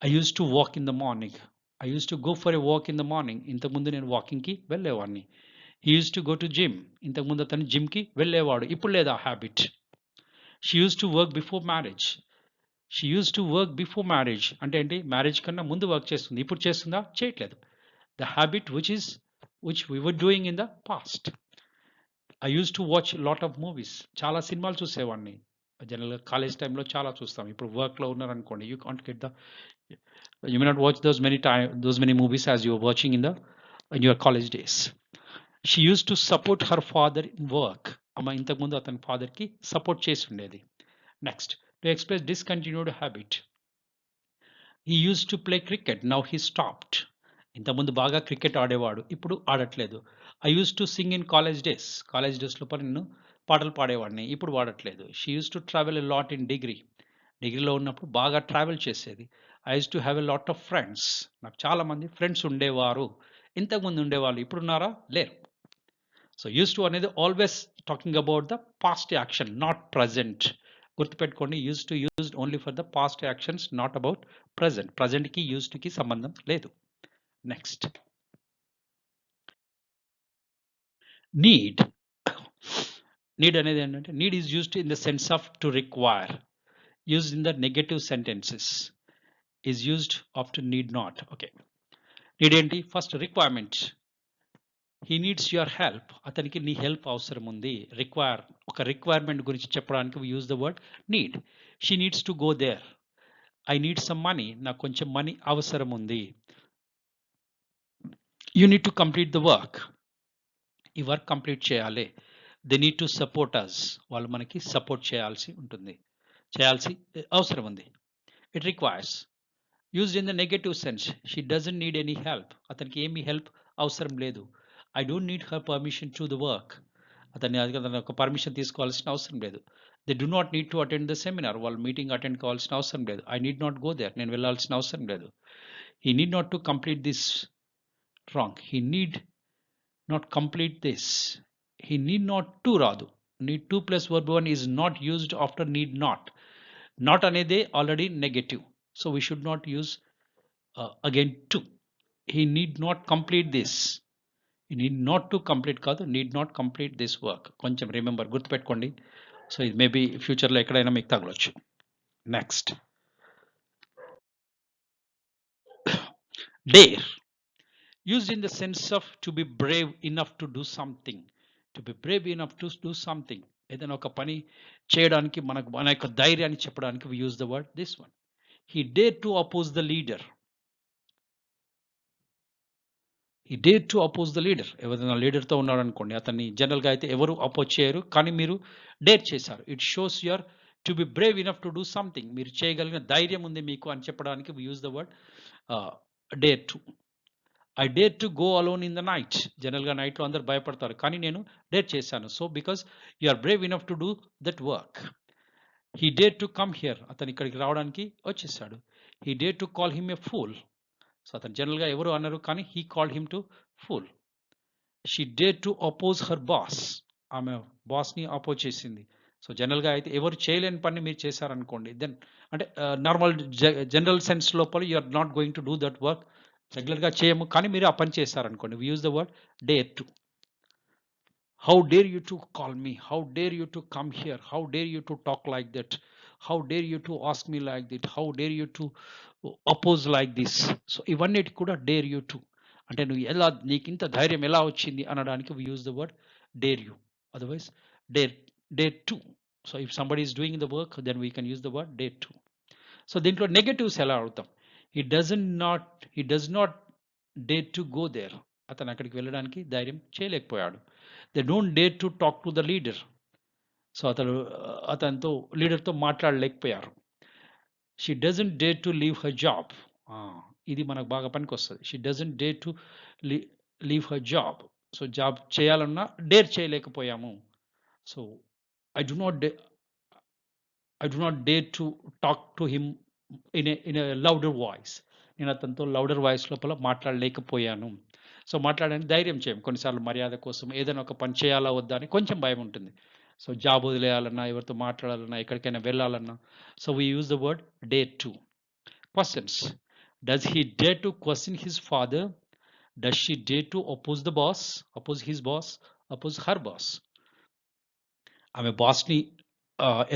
I used to walk in the morning. I used to go for a walk in the morning. ఇంతకుముందు నేను వాకింగ్కి వెళ్ళేవాడిని. He used to go to gym. ఇంతకుముందు అతను జిమ్కి వెళ్ళేవాడు, ఇప్పుడు లేదా habit. She used to work before marriage. She used to work before marriage అంటే ఏంటి, మ్యారేజ్ కన్నా ముందు వర్క్ చేస్తుంది, ఇప్పుడు చేస్తుందా, చేయట్లేదు. The habit which we were doing in the past. I used to watch lot of movies. చాలా సినిమాలు చూసేవాడిని. జనరల్గా కాలేజ్ టైంలో చాలా చూస్తాం. ఇప్పుడు వర్క్లో ఉన్నారనుకోండి, you can't get the, you may not watch those many movies as you were watching in your college days. She used to support her father in work. అమ్మ ఇంతకుముందు అతని ఫాదర్కి సపోర్ట్ చేసి ఉండేది. Next to express discontinued habit. He used to play cricket, now he stopped. ఇంతకుముందు బాగా cricket ఆడేవాడు, ఇప్పుడు ఆడట్లేదు. I used to sing in college days లోపల నేను పాటలు పాడేవాడిని, ఇప్పుడు వాడట్లేదు. She used to travel a lot in డిగ్రీలో ఉన్నప్పుడు బాగా ట్రావెల్ చేసేది. I used to have a lot of friends. నాకు చాలా మంది ఫ్రెండ్స్ ఉండేవారు. ఇంతకుముందు ఉండేవాళ్ళు, ఇప్పుడున్నారా, లేరు. సో యూస్ టు అనేది always talking about the past action, not present. గుర్తుపెట్టుకోండి, used only for the past actions, not about ప్రజెంట్కి యూజ్ టుకి సంబంధం లేదు. Next need. నీడ్ అనేది ఏంటంటే, need is used in the sense of to require. Used in the negative sentences. Is used after need not. Okay, need ఏంటి, first requirement. He needs your help. అతనికి నీ help అవసరం ఉంది. Require, ఒక requirement గురించి చెప్పడానికి we use the word need. She needs to go there. I need some money. నాకు కొంచెం మనీ అవసరం ఉంది. You need to complete the work. ఈ వర్క్ కంప్లీట్ చేయాలి. They need to support us. వాళ్ళు మనకి సపోర్ట్ చేయాల్సి అవసరం ఉంది. It requires. Used in the negative sense. She doesn't need any help. అతనికి ఏమీ హెల్ప్ అవసరం లేదు. I don't need her permission to the work. అతని ఒక పర్మిషన్ తీసుకోవాల్సిన అవసరం లేదు. They do not need to attend the seminar. వాళ్ళు మీటింగ్ అటెండ్ కావాల్సిన అవసరం లేదు. I need not go there. నేను వెళ్ళాల్సిన అవసరం లేదు. He need not to complete this wrong. He need not complete this. He need not to రాదు. Need to plus verb 1 is not used after need not. Not అనేది already negative. So we should not use again to. He need not complete this. He need not to complete కాదు, need not complete this work. కొంచెం remember గుర్తుపెట్టుకోండి. So ఇది maybe ఫ్యూచర్లో ఎక్కడైనా మీకు తగలొచ్చు. Next dare, used in the sense of to be brave enough to do something. To be brave enough to do something. ఏదైనా ఒక పని చేయడానికి మనకు మన యొక్క ధైర్యాన్ని చెప్పడానికి we use the word this one. He dared to oppose the leader. He dared to oppose the leader. ఎవరైనా లీడర్తో ఉన్నాడు అనుకోండి, అతన్ని జనరల్గా అయితే ఎవరు అపోజ్ చేయరు, కానీ మీరు డేర్ చేశారు. It shows your to be Brave enough to do something. మీరు చేయగలిగిన ధైర్యం ఉంది మీకు అని చెప్పడానికి we use the word dare to. I dare to go alone in the night. జనరల్గా నైట్లో అందరు భయపడతారు, కానీ నేను డేర్ చేశాను. So because you are brave enough to do that work. He dared to come here. అతను ఇక్కడికి రావడానికి వచ్చేసాడు. He dared to call him a fool. So అతను జనరల్గా ఎవరు అన్నారు, కానీ he called him to fool. She dared to oppose her boss. ఆమె బాస్ని అపోజ్ చేసింది. సో జనరల్గా అయితే ఎవరు చేయలేని పని మీరు చేశారనుకోండి, దెన్ అంటే నార్మల్ జనరల్ సెన్స్ లోపల you are not going to do that work. రెగ్యులర్గా చేయము, కానీ మీరు ఆ పని చేశారనుకోండి, we use the word dare to. How dare you to call me? How dare you to come here? How dare you to talk like that? How dare you to ask me like that? How dare you to oppose like this? So ఇవన్నీ కూడా dare you to. అంటే నువ్వు ఎలా, నీకు ఇంత ధైర్యం ఎలా వచ్చింది అనడానికి we use the word dare you. Otherwise dare to. So if somebody is doing the work, then we can use the word dare to. So దీంట్లో నెగటివ్స్ ఎలా అడుగుతాం? he does not dare to go there. అతను అక్కడికి వెళ్ళడానికి ధైర్యం చేయలేకపోయాడు. They don't dare to talk to the leader. So అతనితో లీడర్తో మాట్లాడలేకపోయారు. She doesn't dare to leave her job. ఇది మనకు బాగా పనికి వస్తుంది. She doesn't dare to leave her job. So job చేయాలన్నా డేర్ చేయలేకపోయాము. So I do not dare to talk to him in a louder voice. నేను అతనితో లౌడర్ వాయిస్ లోపల మాట్లాడలేకపోయాను. సో మాట్లాడడానికి ధైర్యం చేయం. కొన్నిసార్లు మర్యాద కోసం ఏదైనా ఒక పని చేయాలా వద్దా అని కొంచెం భయం ఉంటుంది. సో జాబ్ వదిలేయాలన్నా, ఎవరితో మాట్లాడాలన్నా, ఎక్కడికైనా వెళ్ళాలన్నా, so we use the word dare to. Questions: does he dare to question his father? Does she dare to oppose the boss? Oppose his boss? Oppose her boss? ఆమె బాస్ని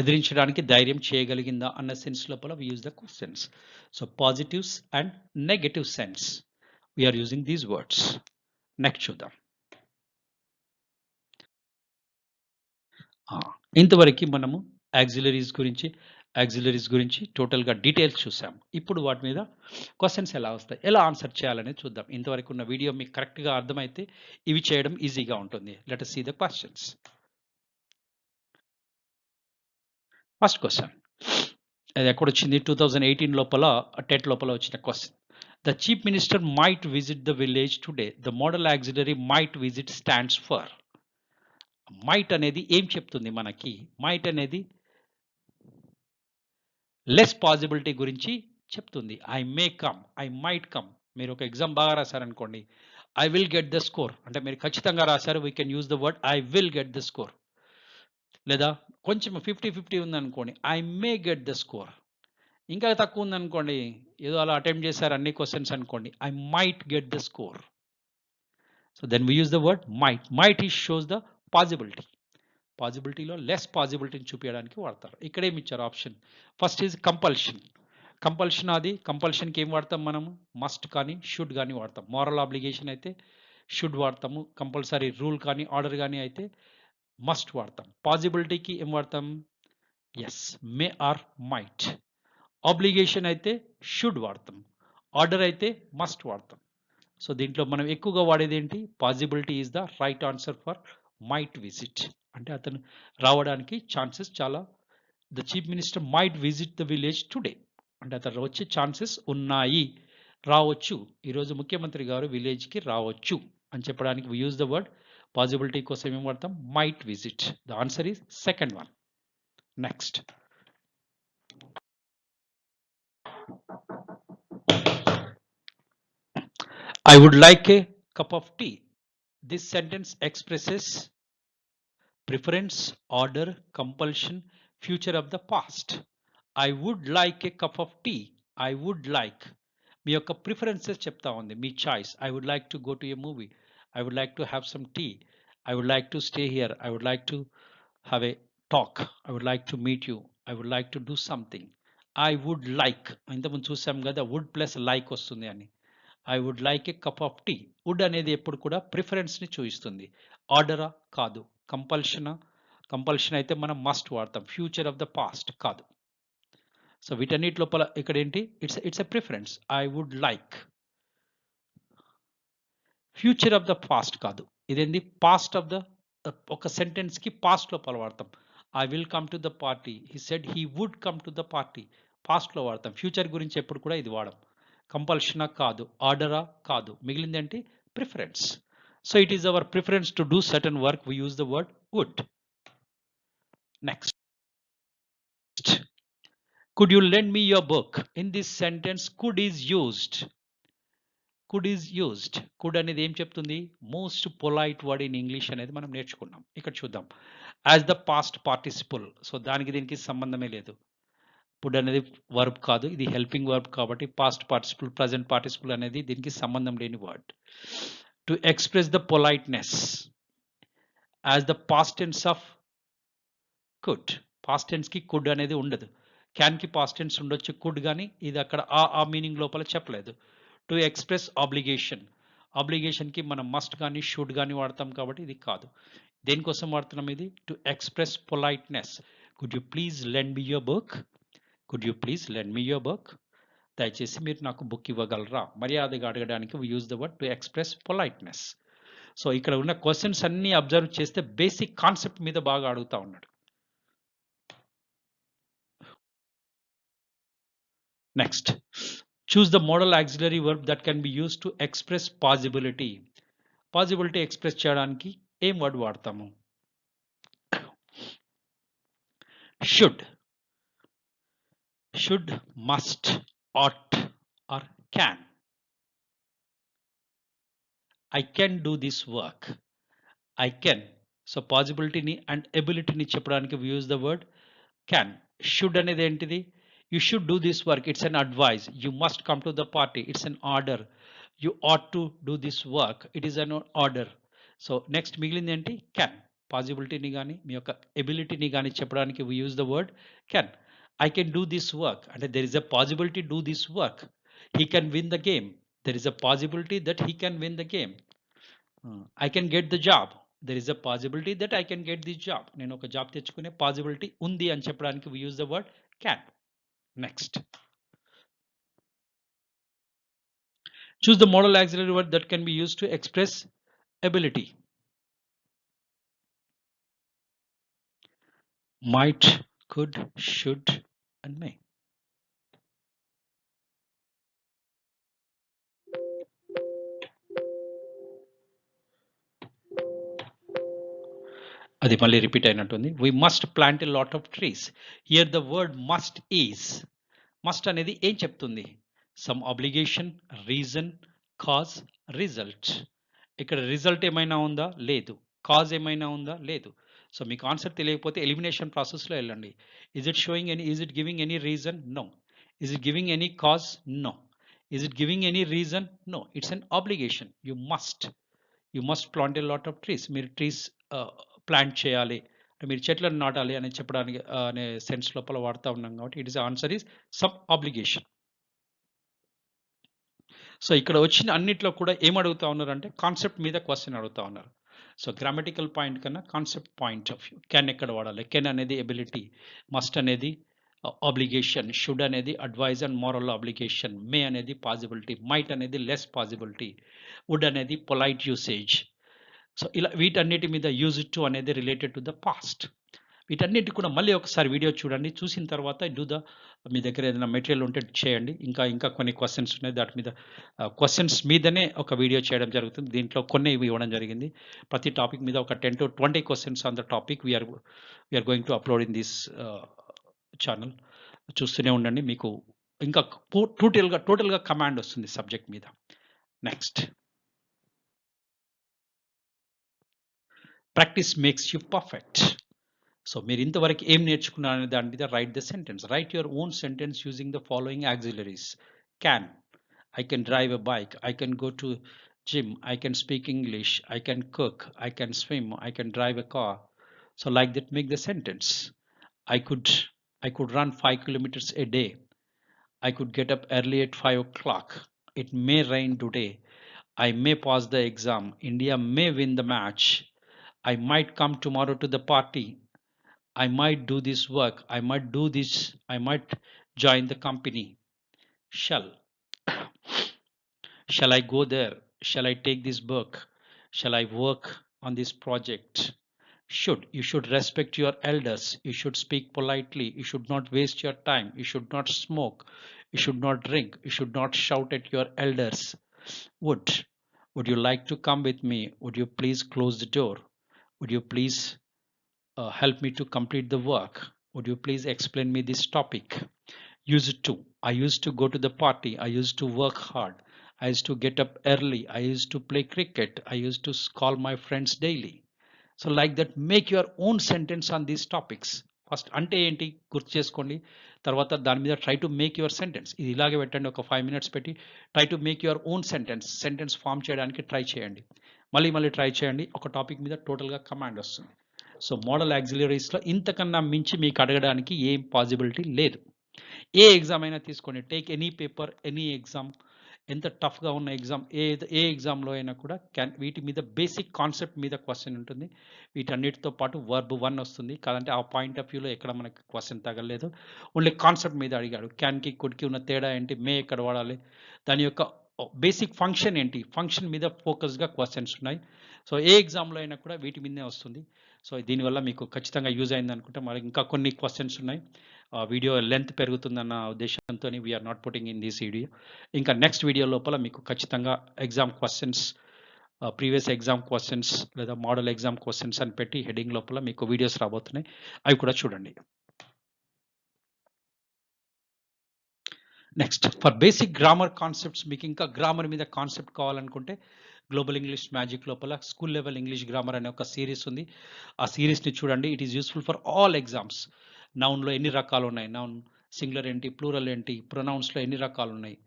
ఎదిరించడానికి ధైర్యం చేయగలిగిందా అన్న సెన్స్ లోపల we use the questions. So positives and negative sense we are using these words. Next చూద్దాం. ఇంతవరకు మనము auxiliaries గురించి టోటల్గా details చూసాం. ఇప్పుడు వాటి మీద క్వశ్చన్స్ ఎలా వస్తాయి, ఎలా ఆన్సర్ చేయాలనేది చూద్దాం. ఇంతవరకు ఉన్న వీడియో మీకు కరెక్ట్గా అర్థమైతే ఇవి చేయడం ఈజీగా ఉంటుంది. Let us see the questions. First question అది ఎక్కడొచ్చింది? 2018 లోపల టెట్ లోపల వచ్చిన question. The chief minister might visit the village today. The modal auxiliary might visit stands for. Might అనేది ఏం చెప్తుంది మనకి? మైట్ అనేది లెస్ పాసిబిలిటీ గురించి చెప్తుంది. I may come, I might come. మీరు ఒక ఎగ్జామ్ బాగా రాశారనుకోండి, I will get the score అంటే మీరు ఖచ్చితంగా రాశారు, we can use the word I will get the score. లేదా కొంచెం 50-50 ఉందనుకోండి, I may get the score. ఇంకా తక్కువ ఉందనుకోండి, ఏదో అలా అటెంప్ట్ చేశారు అన్ని క్వశ్చన్స్ అనుకోండి, I might get the score. So then we use the word might. Might ఈ షోస్ ద పాసిబిలిటీ. పాసిబిలిటీలో లెస్ పాసిబిలిటీని చూపించడానికి వాడతారు. ఇక్కడ ఏమి ఇచ్చారు option? First is compulsion. Compulsion, అది కంపల్షన్కి ఏం వాడతాం మనము? మస్ట్ కానీ షుడ్ కానీ వాడతాం. మారల్ ఆబ్లిగేషన్ అయితే షుడ్ వాడతాము. కంపల్సరీ రూల్ కానీ ఆర్డర్ కానీ అయితే మస్ట్ వాడతాం. పాసిబిలిటీకి ఏం వాడతాం? Yes, may or might. Obligation అయితే షుడ్ వాడతాం. ఆర్డర్ అయితే మస్ట్ వాడతాం. సో దీంట్లో మనం ఎక్కువగా వాడేది ఏంటి? Possibility is the right answer for might visit. అంటే అతను రావడానికి ఛాన్సెస్ చాలా. The chief minister might visit the village today అంటే అతను వచ్చే ఛాన్సెస్ ఉన్నాయి, రావచ్చు. ఈరోజు ముఖ్యమంత్రి గారు విలేజ్కి రావచ్చు అని చెప్పడానికి we use the word. Possibility కోసం ఏం వాడతాం? Might visit. The answer is second one. Next, I would like a cup of tea. This sentence expresses preference, order, compulsion, future of the past. I would like a cup of tea. I would like. మీ యొక్క preferences చెప్తా ఉంది, మీ choice. I would like to go to a movie. I would like to have some tea. I would like to stay here. I would like to have a talk. I would like to meet you. I would like to do something. I would like, ఇంతకుముందు చూసాం కదా, would plus like వస్తుంది అని. I would like a cup of tea. Would అనేది ఎప్పుడు కూడా ప్రిఫరెన్స్ని చూపిస్తుంది. ఆర్డరా కాదు. కంపల్షనా, కంపల్షన్ అయితే మనం మస్ట్ వాడతాం. ఫ్యూచర్ ఆఫ్ ద పాస్ట్ కాదు. సో వీటన్నిటి లోపల ఇక్కడ ఏంటి, it's a preference. I would like. Future of the past కాదు, ఇదేంది పాస్ట్ ఆఫ్ ద, ఒక సెంటెన్స్ కి పాస్ట్ లోపల వాడతాం. I will come to the party, he said he would come to the party. Past లో వాడతాం. ఫ్యూచర్ గురించి ఎప్పుడు కూడా ఇది వాడం. కంపల్షనా కాదు, ఆర్డరా కాదు, మిగిలింది ఏంటి, preference. So it is our preference to do certain work, we use the word would. Next, could you lend me your book? In this sentence could is used. Could is used. Could అనేది ఏం చెప్తుంది, most polite word in English అనేది మనం నేర్చుకున్నాం. ఇక్కడ చూద్దాం, as the past participle. సో దానికి దీనికి సంబంధమే లేదు. కుడ్ అనేది వర్బ్ కాదు, ఇది హెల్పింగ్ వర్బ్ కాబట్టి పాస్ట్ పార్టిసిపుల్, ప్రజెంట్ పార్టిసిపుల్ అనేది దీనికి సంబంధం లేని word. To express the politeness, as the past tense of could. Past tense కి కుడ్ అనేది ఉండదు. క్యాన్ కి పాస్ట్ టెన్స్ ఉండొచ్చు, కుడ్ కానీ ఇది అక్కడ ఆ మీనింగ్ లోపల చెప్పలేదు. టు ఎక్స్ప్రెస్ ఆబ్లిగేషన్, ఆబ్లిగేషన్కి మనం మస్ట్ కానీ షుడ్ కానీ వాడతాం కాబట్టి ఇది కాదు. దేనికోసం వాడుతున్నాం ఇది, to express politeness. Could you please lend me your book, could you please lend me your book. దయచేసి మీరు నాకు బుక్ ఇవ్వగలరా, మర్యాదగా అడగడానికి we use the word to express politeness. So ఇక్కడ ఉన్న క్వశ్చన్స్ అన్ని అబ్జర్వ్ చేస్తే బేసిక్ కాన్సెప్ట్ మీద బాగా అడుగుతా ఉన్నాడు. Next, choose the modal auxiliary verb that can be used to express possibility. Possibility express చేయడానికి ఏం వర్డ్ వాడతాము, should, should, must, ought or can. I can do this work, I can. So పాజిబిలిటీని and ఎబిలిటీని చెప్పడానికి we use the word can. Should అనేది ఏంటిది, you should do this work, it's an advice. You must come to the party, it's an order. You ought to do this work, it is an order. So next మిగిలింది ఏంటి, can. పాజిబిలిటీని కానీ మీ యొక్క ఎబిలిటీని కానీ చెప్పడానికి we use the word can. I can do this work అంటే there is a possibility to do this work. He can win the game, there is a possibility that he can win the game. I can get the job, there is a possibility that I can get this job. నేను ఒక job తెచ్చుకునే possibility ఉంది అని చెప్పడానికి we use the word can. Next, choose the modal auxiliary word that can be used to express ability. Might, could, should and may. అది మళ్ళీ repeat అయినట్టుంది. We must plant a lot of trees. Here the word must is. Must అనేది ఏం చెప్తుంది, some obligation, reason, cause, result. ఇక్కడ result ఏమైనా ఉందా, లేదు. కాజ్ ఏమైనా ఉందా, లేదు. సో మీకు ఆన్సర్ తెలియకపోతే ఎలిమినేషన్ ప్రాసెస్లో వెళ్ళండి. Is it showing any, is it giving any reason, no. Is it giving any cause, no. Is it giving any reason, no. It's an obligation. You must plant a lot of trees. మీరు trees plant చేయాలి, మీరు చెట్లను నాటాలి అని చెప్పడానికి అనే sense లోపల వాడుతూ ఉన్నాం కాబట్టి it is answer is some obligation. So ఇక్కడ వచ్చిన అన్నిట్లో కూడా ఏం అడుగుతా ఉన్నారు అంటే కాన్సెప్ట్ మీద క్వశ్చన్ అడుగుతా ఉన్నారు. సో గ్రామటికల్ పాయింట్ కన్నా concept point of view. Can ఎక్కడ వాడాలి, కెన్ అనేది ఎబిలిటీ, మస్ట్ అనేది ఆబ్లిగేషన్, షుడ్ అనేది అడ్వైజ్ అండ్ మోరల్ ఆబ్లిగేషన్, మే అనేది పాసిబిలిటీ, మైట్ అనేది లెస్ పాసిబిలిటీ, వుడ్ అనేది పొలైట్ యూసేజ్. సో ఇలా వీటన్నిటి మీద యూజ్ టు అనేది రిలేటెడ్ టు ద పాస్ట్. వీటన్నిటి కూడా మళ్ళీ ఒకసారి వీడియో చూడండి, చూసిన తర్వాత మీ దగ్గర ఏదైనా మెటీరియల్ ఉంటే చేయండి. ఇంకా కొన్ని క్వశ్చన్స్ ఉన్నాయి, దాటి మీద క్వశ్చన్స్ మీదనే ఒక వీడియో చేయడం జరుగుతుంది. దీంట్లో కొన్ని ఇవ్వడం జరిగింది. ప్రతి టాపిక్ మీద ఒక 10 to 20 questions on the topic we're going to upload in this channel. చూస్తూనే ఉండండి, మీకు ఇంకా టోటల్గా కమాండ్ వస్తుంది సబ్జెక్ట్ మీద. Next, practice makes you perfect. So మీరు ఇంతవరకు ఏం నేర్చుకున్నారనే దాని మీద write the sentence. Write your own sentence using the following auxiliaries. Can, I can drive a bike, I can go to gym, I can speak English, I can cook, I can swim, I can drive a car. So like that make the sentence. I could I could run 5 kilometers a day. I could get up early at 5 o'clock. It may rain today. I may pass the exam. India may win the match. I might come tomorrow to the party. I might do this work. I might do this. I might join the company. Shall. Shall I go there? Shall I take this book? Shall I work on this project? Should. You should respect your elders. You should speak politely. You should not waste your time. You should not smoke. You should not drink. You should not shout at your elders. Would. Would you like to come with me? Would you please close the door? Would you please help me to complete the work? Would you please explain me this topic? Used to. I used to go to the party. I used to work hard. I used to get up early. I used to play cricket. I used to call my friends daily. So like that, make your own sentence on these topics. First అంటే ఏంటి గుర్తు చేసుకోండి. తర్వాత దాని మీద try to make your sentence. ఇది ఇలాగే పెట్టండి, ఒక 5 minutes పెట్టి try to make your own sentence form చేయడానికి ట్రై చేయండి. మళ్ళీ ట్రై చేయండి. ఒక టాపిక్ మీద టోటల్గా కమాండ్ వస్తుంది. సో మోడల్ ఆక్సిలరీస్లో ఇంతకన్నా మించి మీకు అడగడానికి ఏం పాసిబిలిటీ లేదు. ఏ ఎగ్జామ్ అయినా తీసుకోండి, take any paper, any exam, ఎంత టఫ్గా ఉన్న ఎగ్జామ్, ఏ ఎగ్జామ్లో అయినా కూడా వీటి మీద బేసిక్ కాన్సెప్ట్ మీద క్వశ్చన్ ఉంటుంది. వీటన్నిటితో పాటు వర్బ్ 1 వస్తుంది. కాదంటే ఆ పాయింట్ ఆఫ్ వ్యూలో ఎక్కడ మనకి క్వశ్చన్ తగలేదు. ఓన్లీ కాన్సెప్ట్ మీద అడిగాడు. క్యాన్కి కుడ్కి ఉన్న తేడా ఏంటి, మే ఎక్కడ వాడాలి, దాని యొక్క బేసిక్ ఫంక్షన్ ఏంటి, ఫంక్షన్ మీద ఫోకస్గా క్వశ్చన్స్ ఉన్నాయి. సో ఏ ఎగ్జామ్లో అయినా కూడా వీటి మీదనే వస్తుంది. సో దీనివల్ల మీకు ఖచ్చితంగా యూజ్ అయింది అనుకుంటే. మరి ఇంకా కొన్ని క్వశ్చన్స్ ఉన్నాయి. వీడియో లెంత్ పెరుగుతుందన్న ఉద్దేశంతో we're not putting in this video. ఇంకా నెక్స్ట్ వీడియో లోపల మీకు ఖచ్చితంగా exam questions, previous exam questions లేదా మోడల్ ఎగ్జామ్ క్వశ్చన్స్ అని పెట్టి హెడింగ్ లోపల మీకు వీడియోస్ రాబోతున్నాయి. అవి కూడా చూడండి. Next for basic grammar concepts, మీకు ఇంకా గ్రామర్ మీద కాన్సెప్ట్ కావాలనుకుంటే గ్లోబల్ ఇంగ్లీష్ మ్యాజిక్ లోపల స్కూల్ లెవెల్ ఇంగ్లీష్ గ్రామర్ అనే ఒక సిరీస్ ఉంది. ఆ సిరీస్ని చూడండి. It is useful for all exams. నౌన్లో ఎన్ని రకాలు ఉన్నాయి, నౌన్ సింగులర్ ఏంటి, ప్లూరల్ ఏంటి, ప్రొనౌన్స్లో ఎన్ని రకాలు ఉన్నాయి,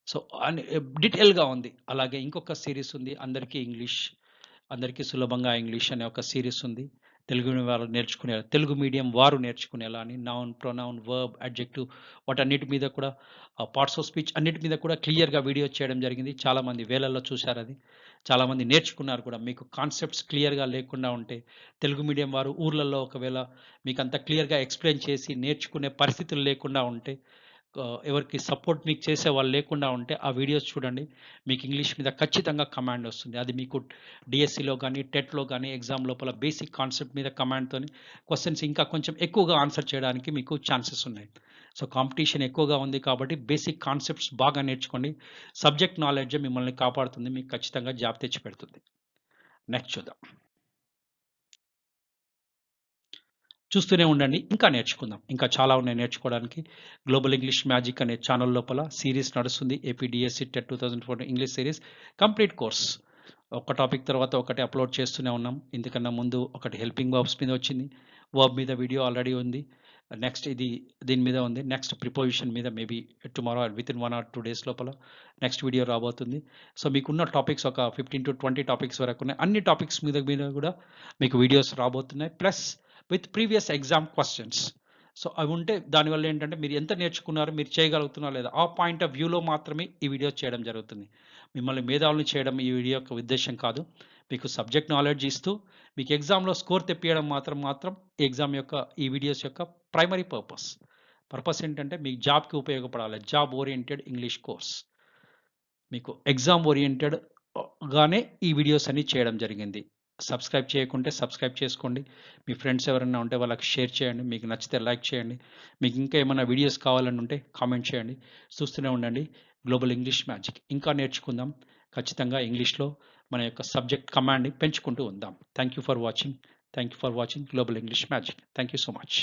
సో అని డీటెయిల్గా ఉంది. అలాగే ఇంకొక సిరీస్ ఉంది, అందరికీ సులభంగా ఇంగ్లీష్ అనే ఒక సిరీస్ ఉంది. తెలుగు వారు నేర్చుకునేలా, తెలుగు మీడియం వారు నేర్చుకునేలా అని నౌన్, ప్రొనౌన్, వర్బ్, అడ్జెక్టివ్ వాటన్నిటి మీద కూడా, పార్ట్స్ ఆఫ్ స్పీచ్ అన్నిటి మీద కూడా క్లియర్గా వీడియో చేయడం జరిగింది. చాలామంది వేలల్లో చూశారు, అది చాలామంది నేర్చుకున్నారు కూడా. మీకు కాన్సెప్ట్స్ క్లియర్గా లేకుండా ఉంటే, తెలుగు మీడియం వారు ఊర్లలో ఒకవేళ మీకు అంత క్లియర్గా ఎక్స్ప్లెయిన్ చేసి నేర్చుకునే పరిస్థితులు లేకుండా ఉంటే, ఎవరికి సపోర్ట్ మీకు చేసే వాళ్ళు లేకుండా ఉంటే ఆ వీడియోస్ చూడండి. మీకు ఇంగ్లీష్ మీద ఖచ్చితంగా కమాండ్ వస్తుంది. అది మీకు డిఎస్సిలో కానీ టెట్లో కానీ ఎగ్జామ్ లోపల బేసిక్ కాన్సెప్ట్ మీద కమాండ్తో క్వశ్చన్స్ ఇంకా కొంచెం ఎక్కువగా ఆన్సర్ చేయడానికి మీకు ఛాన్సెస్ ఉన్నాయి. సో కాంపిటీషన్ ఎక్కువగా ఉంది కాబట్టి బేసిక్ కాన్సెప్ట్స్ బాగా నేర్చుకోండి. సబ్జెక్ట్ నాలెడ్జ్ మిమ్మల్ని కాపాడుతుంది, మీకు ఖచ్చితంగా జాబ్ తెచ్చి పెడుతుంది. నెక్స్ట్ చూద్దాం. చూస్తూనే ఉండండి, ఇంకా నేర్చుకుందాం. ఇంకా చాలా ఉన్నాయి నేర్చుకోవడానికి. గ్లోబల్ ఇంగ్లీష్ మ్యాజిక్ అనే ఛానల్ లోపల సిరీస్ నడుస్తుంది. AP DSC TET 2024 English series complete course. ఒక టాపిక్ తర్వాత ఒకటి అప్లోడ్ చేస్తూనే ఉన్నాం. ఇందుకన్నా ముందు ఒకటి హెల్పింగ్ వర్బ్స్ మీద వచ్చింది, వర్బ్ మీద వీడియో ఆల్రెడీ ఉంది. నెక్స్ట్ దీని మీద ఉంది. నెక్స్ట్ ప్రిపోజిషన్ మీద maybe tomorrow with in 1 or 2 days లోపల నెక్స్ట్ వీడియో రాబోతుంది. సో మీకున్న టాపిక్స్ ఒక 15 to 20 టాపిక్స్ వరకు ఉన్నాయి. అన్ని టాపిక్స్ మీద కూడా మీకు వీడియోస్ రాబోతున్నాయి, plus with previous exam questions. So అవి ఉంటే దానివల్ల ఏంటంటే మీరు ఎంత నేర్చుకున్నారో, మీరు చేయగలుగుతున్నారో లేదా ఆ పాయింట్ ఆఫ్ వ్యూలో మాత్రమే ఈ వీడియో చేయడం జరుగుతుంది. మిమ్మల్ని మేధావులను చేయడం ఈ వీడియో యొక్క ఉద్దేశం కాదు. మీకు సబ్జెక్ట్ నాలెడ్జ్ ఇస్తూ మీకు ఎగ్జామ్లో స్కోర్ తెప్పియడం మాత్రం ఎగ్జామ్ యొక్క ఈ వీడియోస్ యొక్క ప్రైమరీ పర్పస్ ఏంటంటే మీకు జాబ్కి ఉపయోగపడాలి. జాబ్ ఓరియంటెడ్ ఇంగ్లీష్ కోర్స్, మీకు ఎగ్జామ్ ఓరియంటెడ్ గానే ఈ వీడియోస్ అన్ని చేయడం జరిగింది. సబ్స్క్రైబ్ చేయకుంటే సబ్స్క్రైబ్ చేసుకోండి. మీ ఫ్రెండ్స్ ఎవరైనా ఉంటే వాళ్ళకి షేర్ చేయండి. మీకు నచ్చితే లైక్ చేయండి. మీకు ఇంకా ఏమైనా వీడియోస్ కావాలని ఉంటే కామెంట్ చేయండి. చూస్తూనే ఉండండి గ్లోబల్ ఇంగ్లీష్ మ్యాజిక్. ఇంకా నేర్చుకుందాం ఖచ్చితంగా. ఇంగ్లీష్లో మన యొక్క సబ్జెక్ట్ కమాండ్ని పెంచుకుంటూ ఉందాం. Thank you for watching global English magic. Thank you so much.